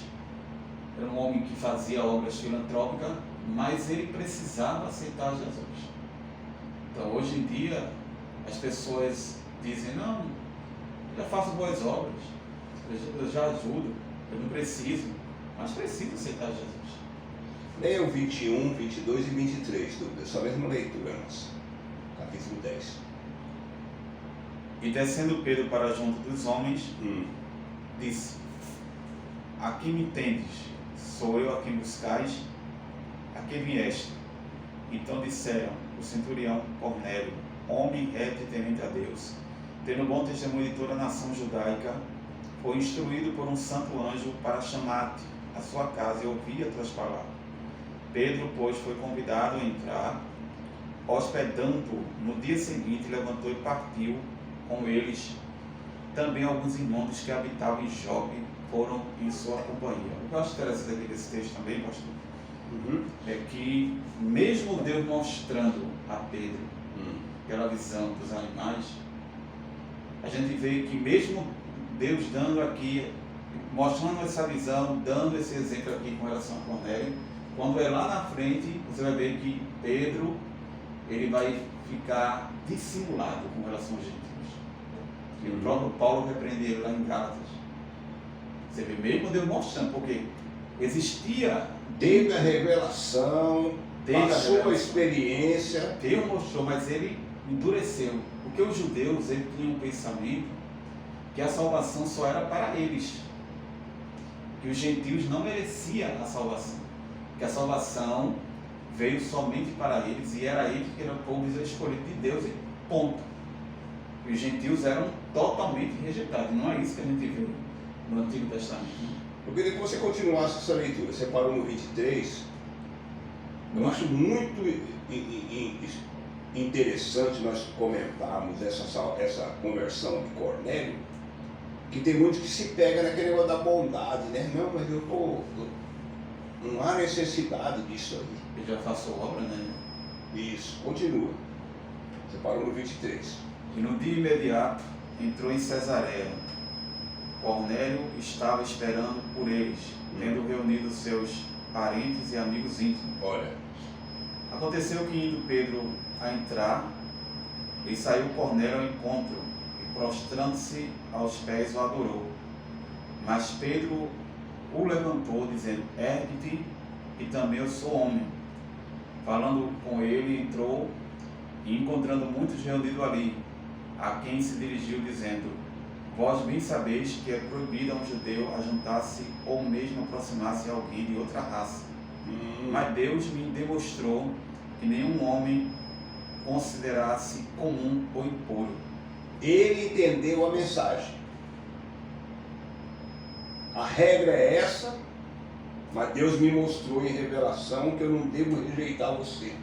era um homem que fazia obras filantrópicas, mas ele precisava aceitar Jesus. Então, hoje em dia, as pessoas dizem, não, eu já faço boas obras, eu já ajudo, eu não preciso, mas preciso aceitar Jesus. Leia o 21, 22 e 23, dessa mesma leitura, nossa. Capítulo 10. E descendo Pedro para junto dos homens, disse, a quem me tendes? Sou eu a quem buscais? A quem vieste? Então disseram, o centurião Cornélio, homem reto e temente a Deus, tendo bom testemunho de toda a nação judaica, foi instruído por um santo anjo para chamar-te à sua casa e ouvir as tuas palavras. Pedro, pois, foi convidado a entrar, hospedando-o. No dia seguinte, levantou e partiu com eles. Também alguns irmãos que habitavam em Jope foram em sua companhia. O que eu acho interessante aqui desse texto também, pastor, é que mesmo Deus mostrando a Pedro aquela visão dos animais, a gente vê que mesmo Deus dando aqui, mostrando essa visão, dando esse exemplo aqui com relação a Cornélio, quando é lá na frente, você vai ver que Pedro, ele vai ficar dissimulado com relação aos gentios. E o próprio Paulo repreende ele lá em Gálatas. Você vê mesmo Deus mostrando, porque existia... Teve a revelação, passou a experiência. Deus mostrou, mas ele endureceu. Porque os judeus, eles tinham um pensamento que a salvação só era para eles. Que os gentios não mereciam a salvação. Que a salvação veio somente para eles e era eles que eram o povo escolhido de Deus e ponto. E os gentios eram totalmente rejeitados. Não é isso que a gente vê no Antigo Testamento. Eu queria que você continuasse essa leitura. Você parou no 23. Eu acho muito interessante nós comentarmos essa conversão de Cornélio, que tem muitos que se pega naquele negócio da bondade, né? Não, mas não há necessidade disso aí. Ele já passou obra, né? Isso, continua. Você parou no 23. E no dia imediato entrou em Cesareia. Cornélio estava esperando por eles, tendo reunido seus parentes e amigos íntimos. Olha. Aconteceu que, indo Pedro a entrar, e saiu Cornélio ao encontro, e prostrando-se aos pés o adorou. Mas Pedro o levantou, dizendo, ergue-te, e também eu sou homem. Falando com ele, entrou, e encontrando muitos reunidos ali, a quem se dirigiu, dizendo, vós bem sabeis que é proibido a um judeu ajuntar-se ou mesmo aproximar-se a alguém de outra raça. Mas Deus me demonstrou que nenhum homem considerasse comum ou impuro. Ele entendeu a mensagem. A regra é essa, mas Deus me mostrou em revelação que eu não devo rejeitar você,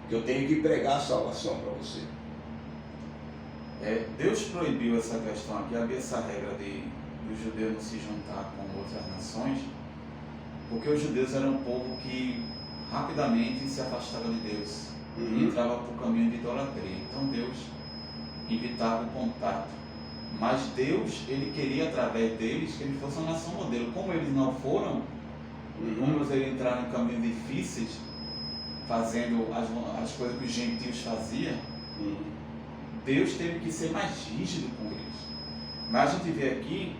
que eu tenho que pregar a salvação para você. Deus proibiu essa questão aqui, havia essa regra do judeu não se juntar com outras nações, porque os judeus eram um povo que rapidamente se afastava de Deus e entrava para o caminho de idolatria. Então Deus evitava o contato. Mas Deus, ele queria através deles que eles fossem uma nação modelo. Como eles não foram, como eles entraram em caminhos difíceis, fazendo as coisas que os gentios faziam, Deus teve que ser mais rígido com eles. Mas a gente vê aqui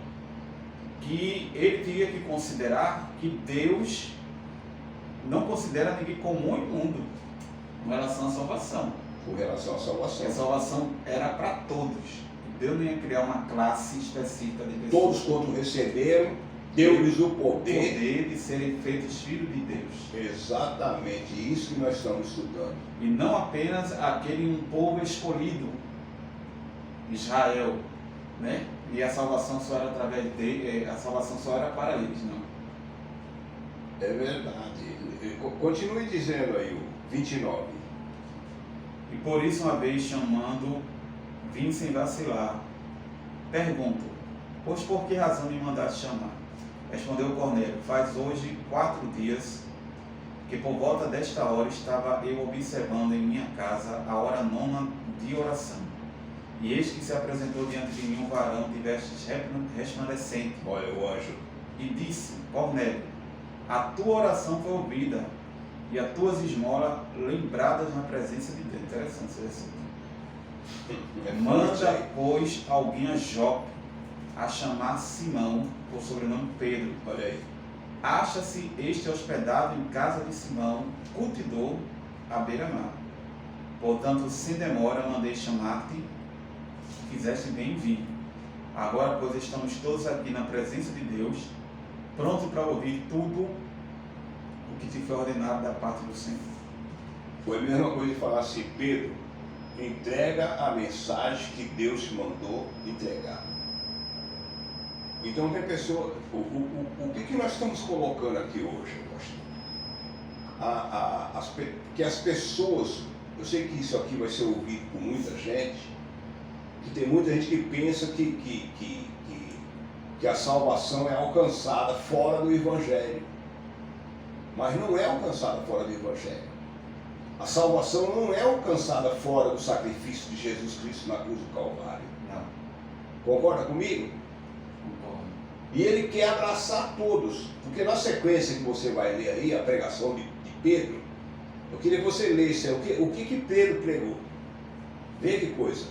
que ele teria que considerar que Deus não considera ninguém comum e imundo com relação à salvação. Com relação à salvação. A salvação era para todos. Deus não ia criar uma classe específica de pessoas. Todos quanto receberam, deu-lhes o poder de serem feitos filhos de Deus. Exatamente, isso que nós estamos estudando. E não apenas aquele um povo escolhido, Israel, né? E a salvação só era através dele, a salvação só era para eles, não. É verdade. Continue dizendo aí o 29. E por isso, uma vez chamando, vim sem vacilar. Pergunto, pois por que razão me mandaste chamar? Respondeu Cornélio, faz hoje 4 dias que por volta desta hora estava eu observando em minha casa a hora nona de oração. E eis que se apresentou diante de mim um varão de vestes resplandecentes. Olha o anjo. E disse: Cornélio, a tua oração foi ouvida e as tuas esmolas lembradas na presença de Deus. Interessante isso assim. Manda, pois, alguém a Jope a chamar Simão, por sobrenome Pedro. Olha aí. Acha-se este hospedado em casa de Simão, curtidor, à beira-mar. Portanto, sem demora, mandei chamar-te, que quiseste bem vir. Agora, pois, estamos todos aqui na presença de Deus, prontos para ouvir tudo o que te foi ordenado da parte do Senhor. Foi a mesma coisa de falar assim: Pedro, entrega a mensagem que Deus te mandou entregar. Então, tem pessoa, o que nós estamos colocando aqui hoje, que as pessoas, eu sei que isso aqui vai ser ouvido por muita gente, que tem muita gente que pensa que a salvação é alcançada fora do Evangelho. Mas não é alcançada fora do Evangelho. A salvação não é alcançada fora do sacrifício de Jesus Cristo na cruz do Calvário. Não. Concorda comigo? Concordo. E ele quer abraçar todos. Porque na sequência que você vai ler aí, a pregação de Pedro, eu queria que você lesse o que Pedro pregou. Vê que coisa.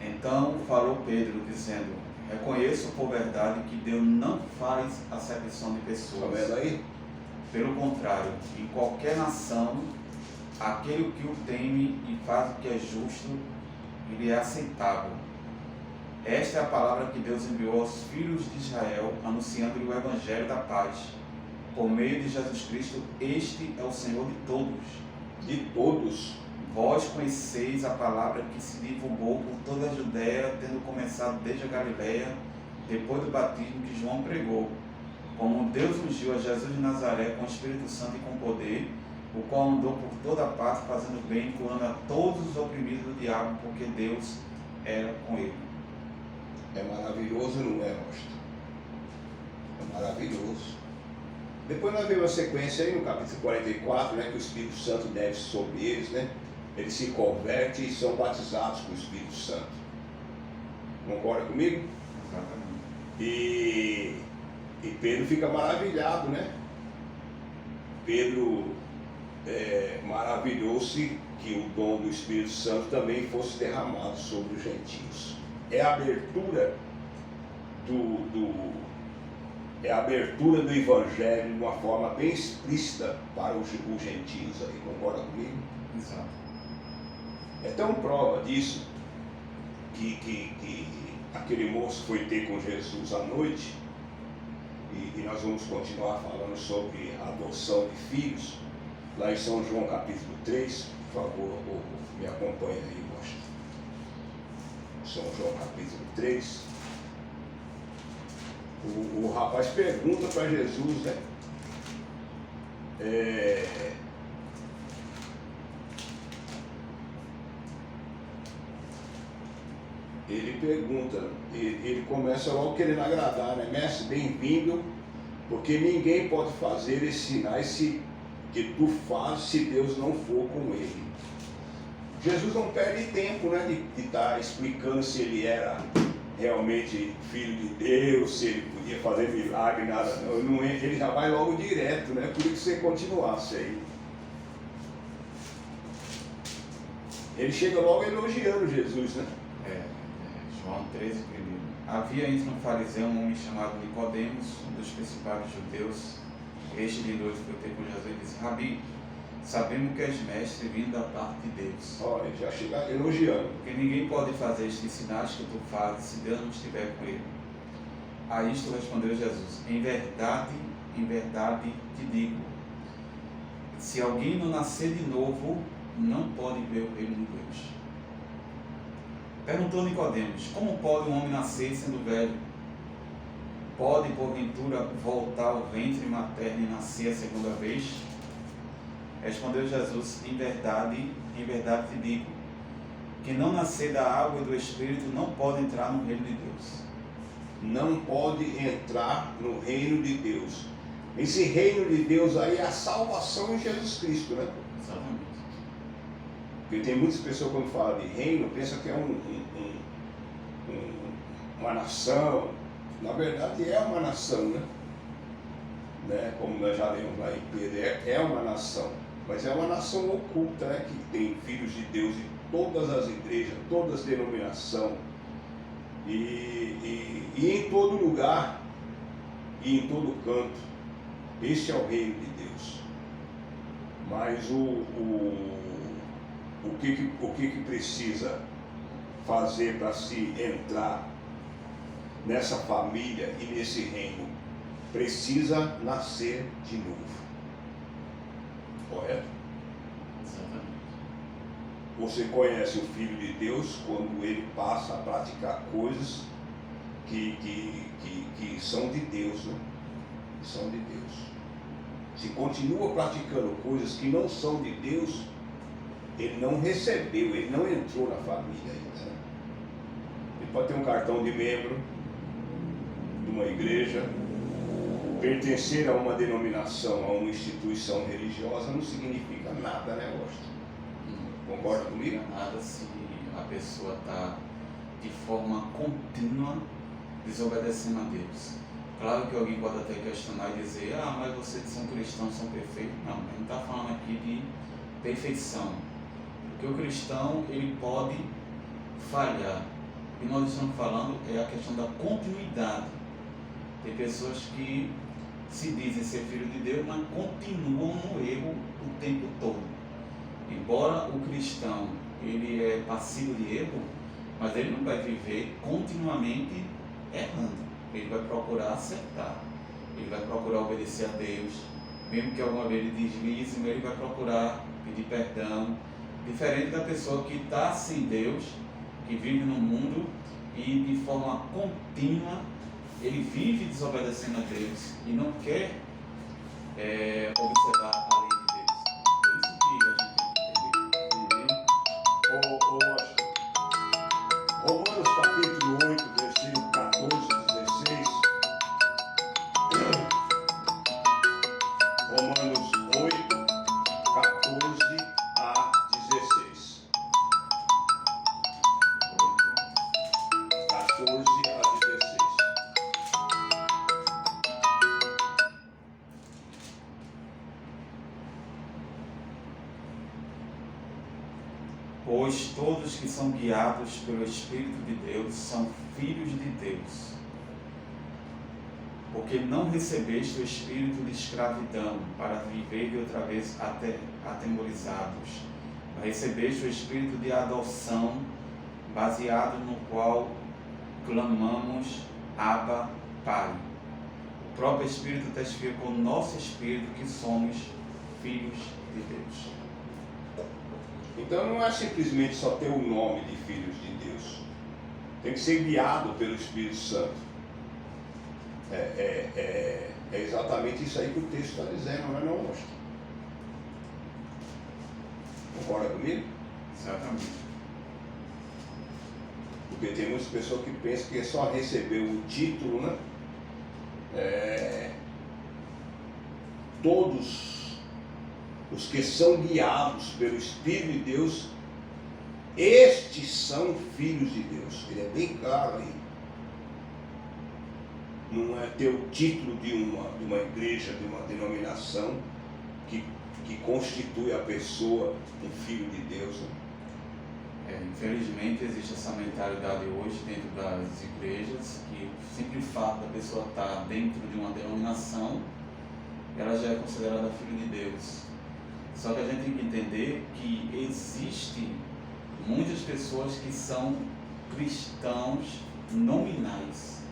Então falou Pedro, dizendo: Reconheço por verdade que Deus não faz acepção de pessoas. Está vendo aí? Pelo contrário, em qualquer nação, aquele que o teme e faz o que é justo, ele é aceitável. Esta é a palavra que Deus enviou aos filhos de Israel, anunciando-lhe o Evangelho da paz. Por meio de Jesus Cristo, este é o Senhor de todos. De todos. Vós conheceis a palavra que se divulgou por toda a Judéia, tendo começado desde a Galileia, depois do batismo que João pregou. Como Deus ungiu a Jesus de Nazaré com o Espírito Santo e com poder, o qual andou por toda parte fazendo bem, curando a todos os oprimidos do diabo, porque Deus era com ele. É maravilhoso, não é, Rosta? É maravilhoso. Depois nós vemos a sequência aí no capítulo 44, né, que o Espírito Santo desce sobre eles, né? Eles se convertem e são batizados com o Espírito Santo. Concorda comigo? Exatamente. E Pedro fica maravilhado, né? Pedro maravilhou-se que o dom do Espírito Santo também fosse derramado sobre os gentios. É a abertura é a abertura do Evangelho de uma forma bem explícita para os gentios aí, concorda comigo? Exato. É tão prova disso que aquele moço foi ter com Jesus à noite, e nós vamos continuar falando sobre a adoção de filhos, lá em São João capítulo 3, por favor, me acompanha aí, mostra. São João capítulo 3. O rapaz pergunta para Jesus, né? Ele pergunta, ele começa logo querendo agradar, né? Mestre, bem-vindo, porque ninguém pode fazer esses sinais que tu fazes se Deus não for com ele. Jesus não perde tempo, né, de estar explicando se ele era realmente filho de Deus, se ele podia fazer milagre, nada, não, ele já vai logo direto, né? Por isso você continuasse aí. Ele chega logo elogiando Jesus, né? João 13, primeiro. Havia entre um fariseu um homem chamado Nicodemos, um dos principais judeus. Este de noite foi ter com Jesus e disse: Rabi, sabemos que és mestre vindo da parte de Deus. Olha, já chega elogiando. Porque ninguém pode fazer estes sinais que tu fazes se Deus não estiver com ele. A isto respondeu Jesus: em verdade te digo, se alguém não nascer de novo, não pode ver o reino de Deus. Perguntou Nicodemos: como pode um homem nascer sendo velho? Pode, porventura, voltar ao ventre materno e nascer a segunda vez? Respondeu Jesus: em verdade te digo, que não nascer da água e do Espírito não pode entrar no reino de Deus. Não pode entrar no reino de Deus. Esse reino de Deus aí é a salvação em Jesus Cristo, né? Exatamente. Porque tem muitas pessoas quando falam de reino, pensam que é uma nação. Na verdade é uma nação, né? Como nós já lemos lá em Pedro, é uma nação. Mas é uma nação oculta, né? Que tem filhos de Deus em todas as igrejas, todas as denominações. E em todo lugar, e em todo canto. Esse é o reino de Deus. Mas o que precisa fazer para se entrar nessa família e nesse reino? Precisa nascer de novo. Correto? Exatamente. Você conhece o Filho de Deus quando ele passa a praticar coisas que são de Deus, né? Que são de Deus. Se continua praticando coisas que não são de Deus, ele não recebeu, ele não entrou na família ainda, né? Ele pode ter um cartão de membro de uma igreja, pertencer a uma denominação, a uma instituição religiosa, não significa nada, né, Washington? Concorda comigo? Nada se a pessoa está de forma contínua desobedecendo a Deus. Claro que alguém pode até questionar e dizer, mas vocês são cristãos, são perfeitos. Não, a gente está falando aqui de perfeição. Porque o cristão, ele pode falhar. O que nós estamos falando é a questão da continuidade. Tem pessoas que se dizem ser filho de Deus, mas continuam no erro o tempo todo. Embora o cristão, ele é passivo de erro, mas ele não vai viver continuamente errando. Ele vai procurar acertar, ele vai procurar obedecer a Deus, mesmo que alguma vez ele deslize, ele vai procurar pedir perdão, diferente da pessoa que está sem Deus, que vive no mundo e de forma contínua ele vive desobedecendo a Deus e não quer observar a lei de Deus. É isso que a gente tem que entender. Romanos capítulo 8, versículo 14 a 16. Romanos 8, 14 a 16. 14 a 16. Pois todos que são guiados pelo Espírito de Deus são filhos de Deus. Porque não recebeste o espírito de escravidão para viver de outra vez atemorizados, mas recebeste o espírito de adoção, baseado no qual clamamos, Abba, Pai. O próprio Espírito testifica com o nosso espírito que somos filhos de Deus. Então não é simplesmente só ter o nome de filhos de Deus. Tem que ser guiado pelo Espírito Santo. É exatamente isso aí que o texto está dizendo, não é não, moço? Concorda comigo? Exatamente. Porque tem muitas pessoas que pensam que é só receber o título, né? Todos os que são guiados pelo Espírito de Deus, estes são filhos de Deus. Ele é bem claro aí. Não é ter o título de uma igreja, de uma denominação que constitui a pessoa um filho de Deus, né? Infelizmente existe essa mentalidade hoje dentro das igrejas, que o simples fato da pessoa estar dentro de uma denominação, ela já é considerada filho de Deus. Só que a gente tem que entender que existem muitas pessoas que são cristãos nominais.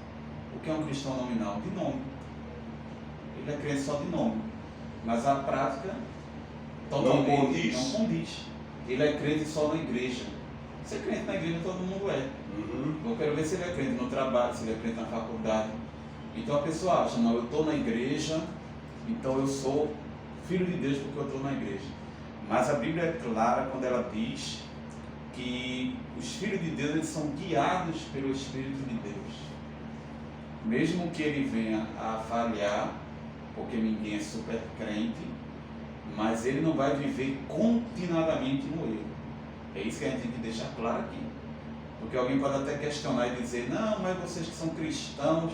O que é um cristão nominal? De nome. Ele é crente só de nome, mas a prática totalmente não condiz. Ele é crente só na igreja. Ser crente na igreja todo mundo é. Eu quero ver se ele é crente no trabalho, se ele é crente na faculdade. Então a pessoa acha, não, eu estou na igreja, então eu sou filho de Deus porque eu estou na igreja. Mas a Bíblia é clara quando ela diz que os filhos de Deus, eles são guiados pelo Espírito de Deus. Mesmo que ele venha a falhar, porque ninguém é super crente, mas ele não vai viver continuadamente no erro. É isso que a gente tem que deixar claro aqui. Porque alguém pode até questionar e dizer, não, mas vocês que são cristãos,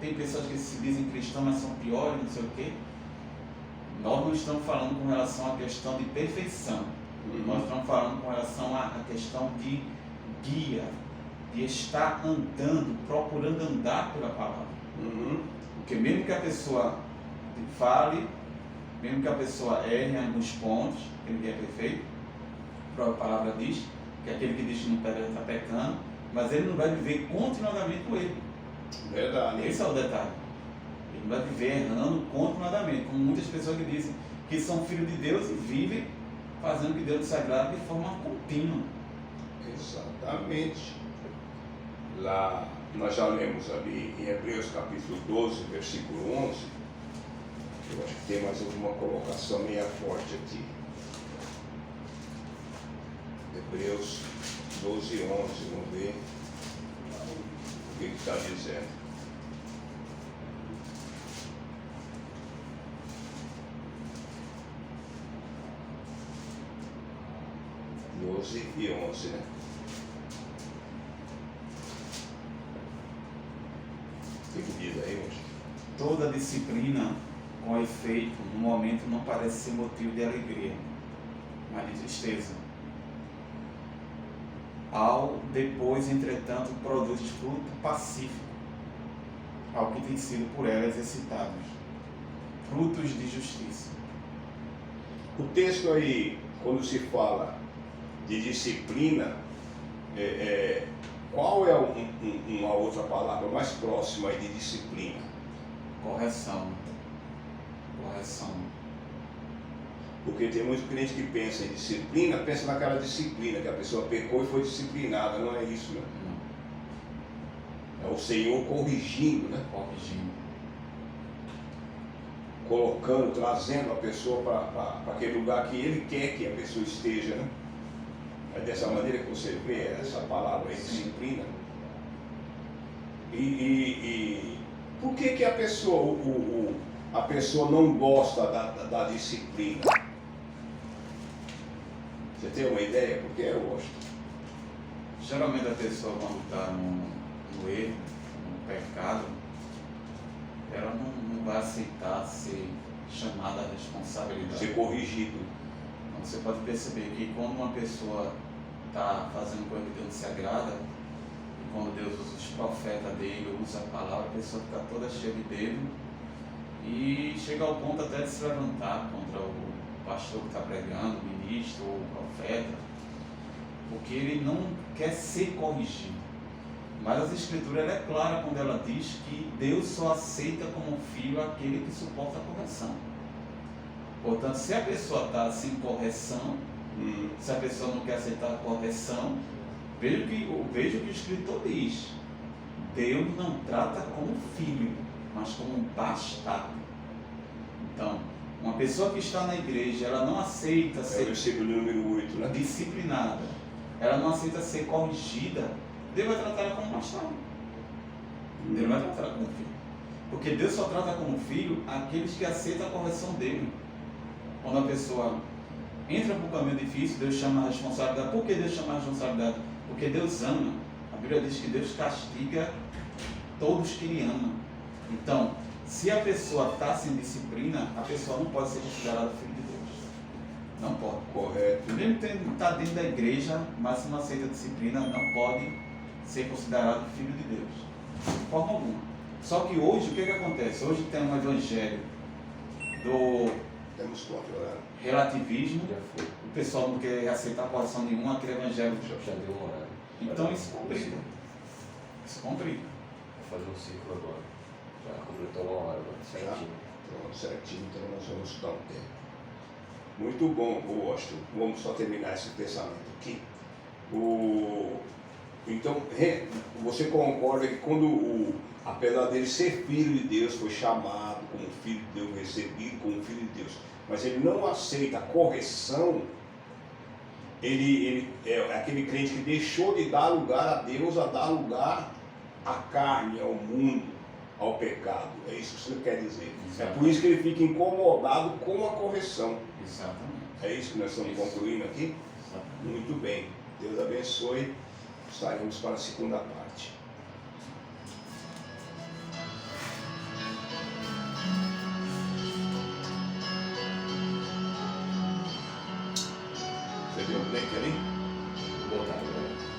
tem pessoas que se dizem cristãos, mas são piores, não sei o quê. Nós não estamos falando com relação à questão de perfeição. Nós estamos falando com relação à questão de guia, de estar andando, procurando andar pela palavra. Porque mesmo que a pessoa fale, mesmo que a pessoa erre em alguns pontos, ele é perfeito, a própria palavra diz que aquele que diz que não peca está pecando, mas ele não vai viver continuadamente o erro. Verdade. Esse é o detalhe. Ele não vai viver errando continuadamente, como muitas pessoas que dizem que são filhos de Deus e vivem fazendo o que Deus desagrada de forma contínua. Exatamente. Lá nós já lemos ali em Hebreus capítulo 12, versículo 11. Eu acho que tem mais alguma colocação meia forte aqui. Hebreus 12, 11, vamos ver o que está dizendo. E 11, né? O que diz aí, hoje? Toda disciplina, com efeito, no momento não parece ser motivo de alegria, mas de tristeza. Ao depois, entretanto, produz fruto pacífico, ao que tem sido por ela exercitados, frutos de justiça. O texto aí, quando se fala de disciplina, qual é uma outra palavra mais próxima aí de disciplina? Correção. Porque tem muito crente que pensa em disciplina, pensa naquela disciplina, que a pessoa pecou e foi disciplinada, não é isso, né? Não. É o Senhor corrigindo, né? Colocando, trazendo a pessoa para aquele lugar que Ele quer que a pessoa esteja, né? É dessa maneira que você vê essa palavra aí, disciplina. E por que a pessoa, a pessoa não gosta da disciplina? Você tem uma ideia? Porque eu gosto. Geralmente a pessoa, quando está no erro, no pecado, ela não vai aceitar ser chamada à responsabilidade. Ser corrigido. Então, você pode perceber que quando uma pessoa está fazendo coisa que Deus se agrada, e quando Deus usa os profetas dele, usa a palavra, a pessoa fica toda cheia de dedo e chega ao ponto até de se levantar contra o pastor que está pregando, o ministro ou o profeta, porque ele não quer ser corrigido. Mas as Escrituras ela é clara quando ela diz que Deus só aceita como filho aquele que suporta a correção. Portanto, se a pessoa está sem correção, se a pessoa não quer aceitar a correção, veja o que o escritor diz. Deus não trata como filho, mas como bastardo. Então, uma pessoa que está na igreja, ela não aceita ser o versículo número 8, né? disciplinada, ela não aceita ser corrigida, Deus vai tratar ela como bastardo. Deus vai tratar ela como filho. Porque Deus só trata como filho aqueles que aceitam a correção dele. Quando a pessoa entra para o caminho difícil, Deus chama a responsabilidade. Por que Deus chama a responsabilidade? Porque Deus ama. A Bíblia diz que Deus castiga todos que Ele ama. Então, se a pessoa está sem disciplina, a pessoa não pode ser considerada filho de Deus. Não pode. Correto. Mesmo que está dentro da igreja, mas se não aceita a disciplina, não pode ser considerado filho de Deus. De forma alguma. Só que hoje, o que acontece? Hoje tem um evangelho do Temos controlado. relativismo, o pessoal não quer aceitar correção nenhuma, aquele evangelho. Já deu um horário. Então isso complica. Isso complica. Vou fazer um ciclo agora. Já completou uma hora agora, certinho. Pronto, certinho, então nós vamos dar um tempo. Muito bom, eu gosto. Vamos só terminar esse pensamento aqui. Então, você concorda que quando apesar dele ser filho de Deus, foi chamado como filho de Deus, recebido como filho de Deus, mas ele não aceita a correção, ele é aquele crente que deixou de dar lugar a Deus, a dar lugar à carne, ao mundo. ao pecado. É isso que você quer dizer. É Exatamente. por isso que ele fica incomodado com a correção. Exatamente. É isso que nós estamos Isso. concluindo aqui? Exatamente. Muito bem. Deus abençoe. Estaremos para a segunda parte. Você viu o break ali? Vou botar agora.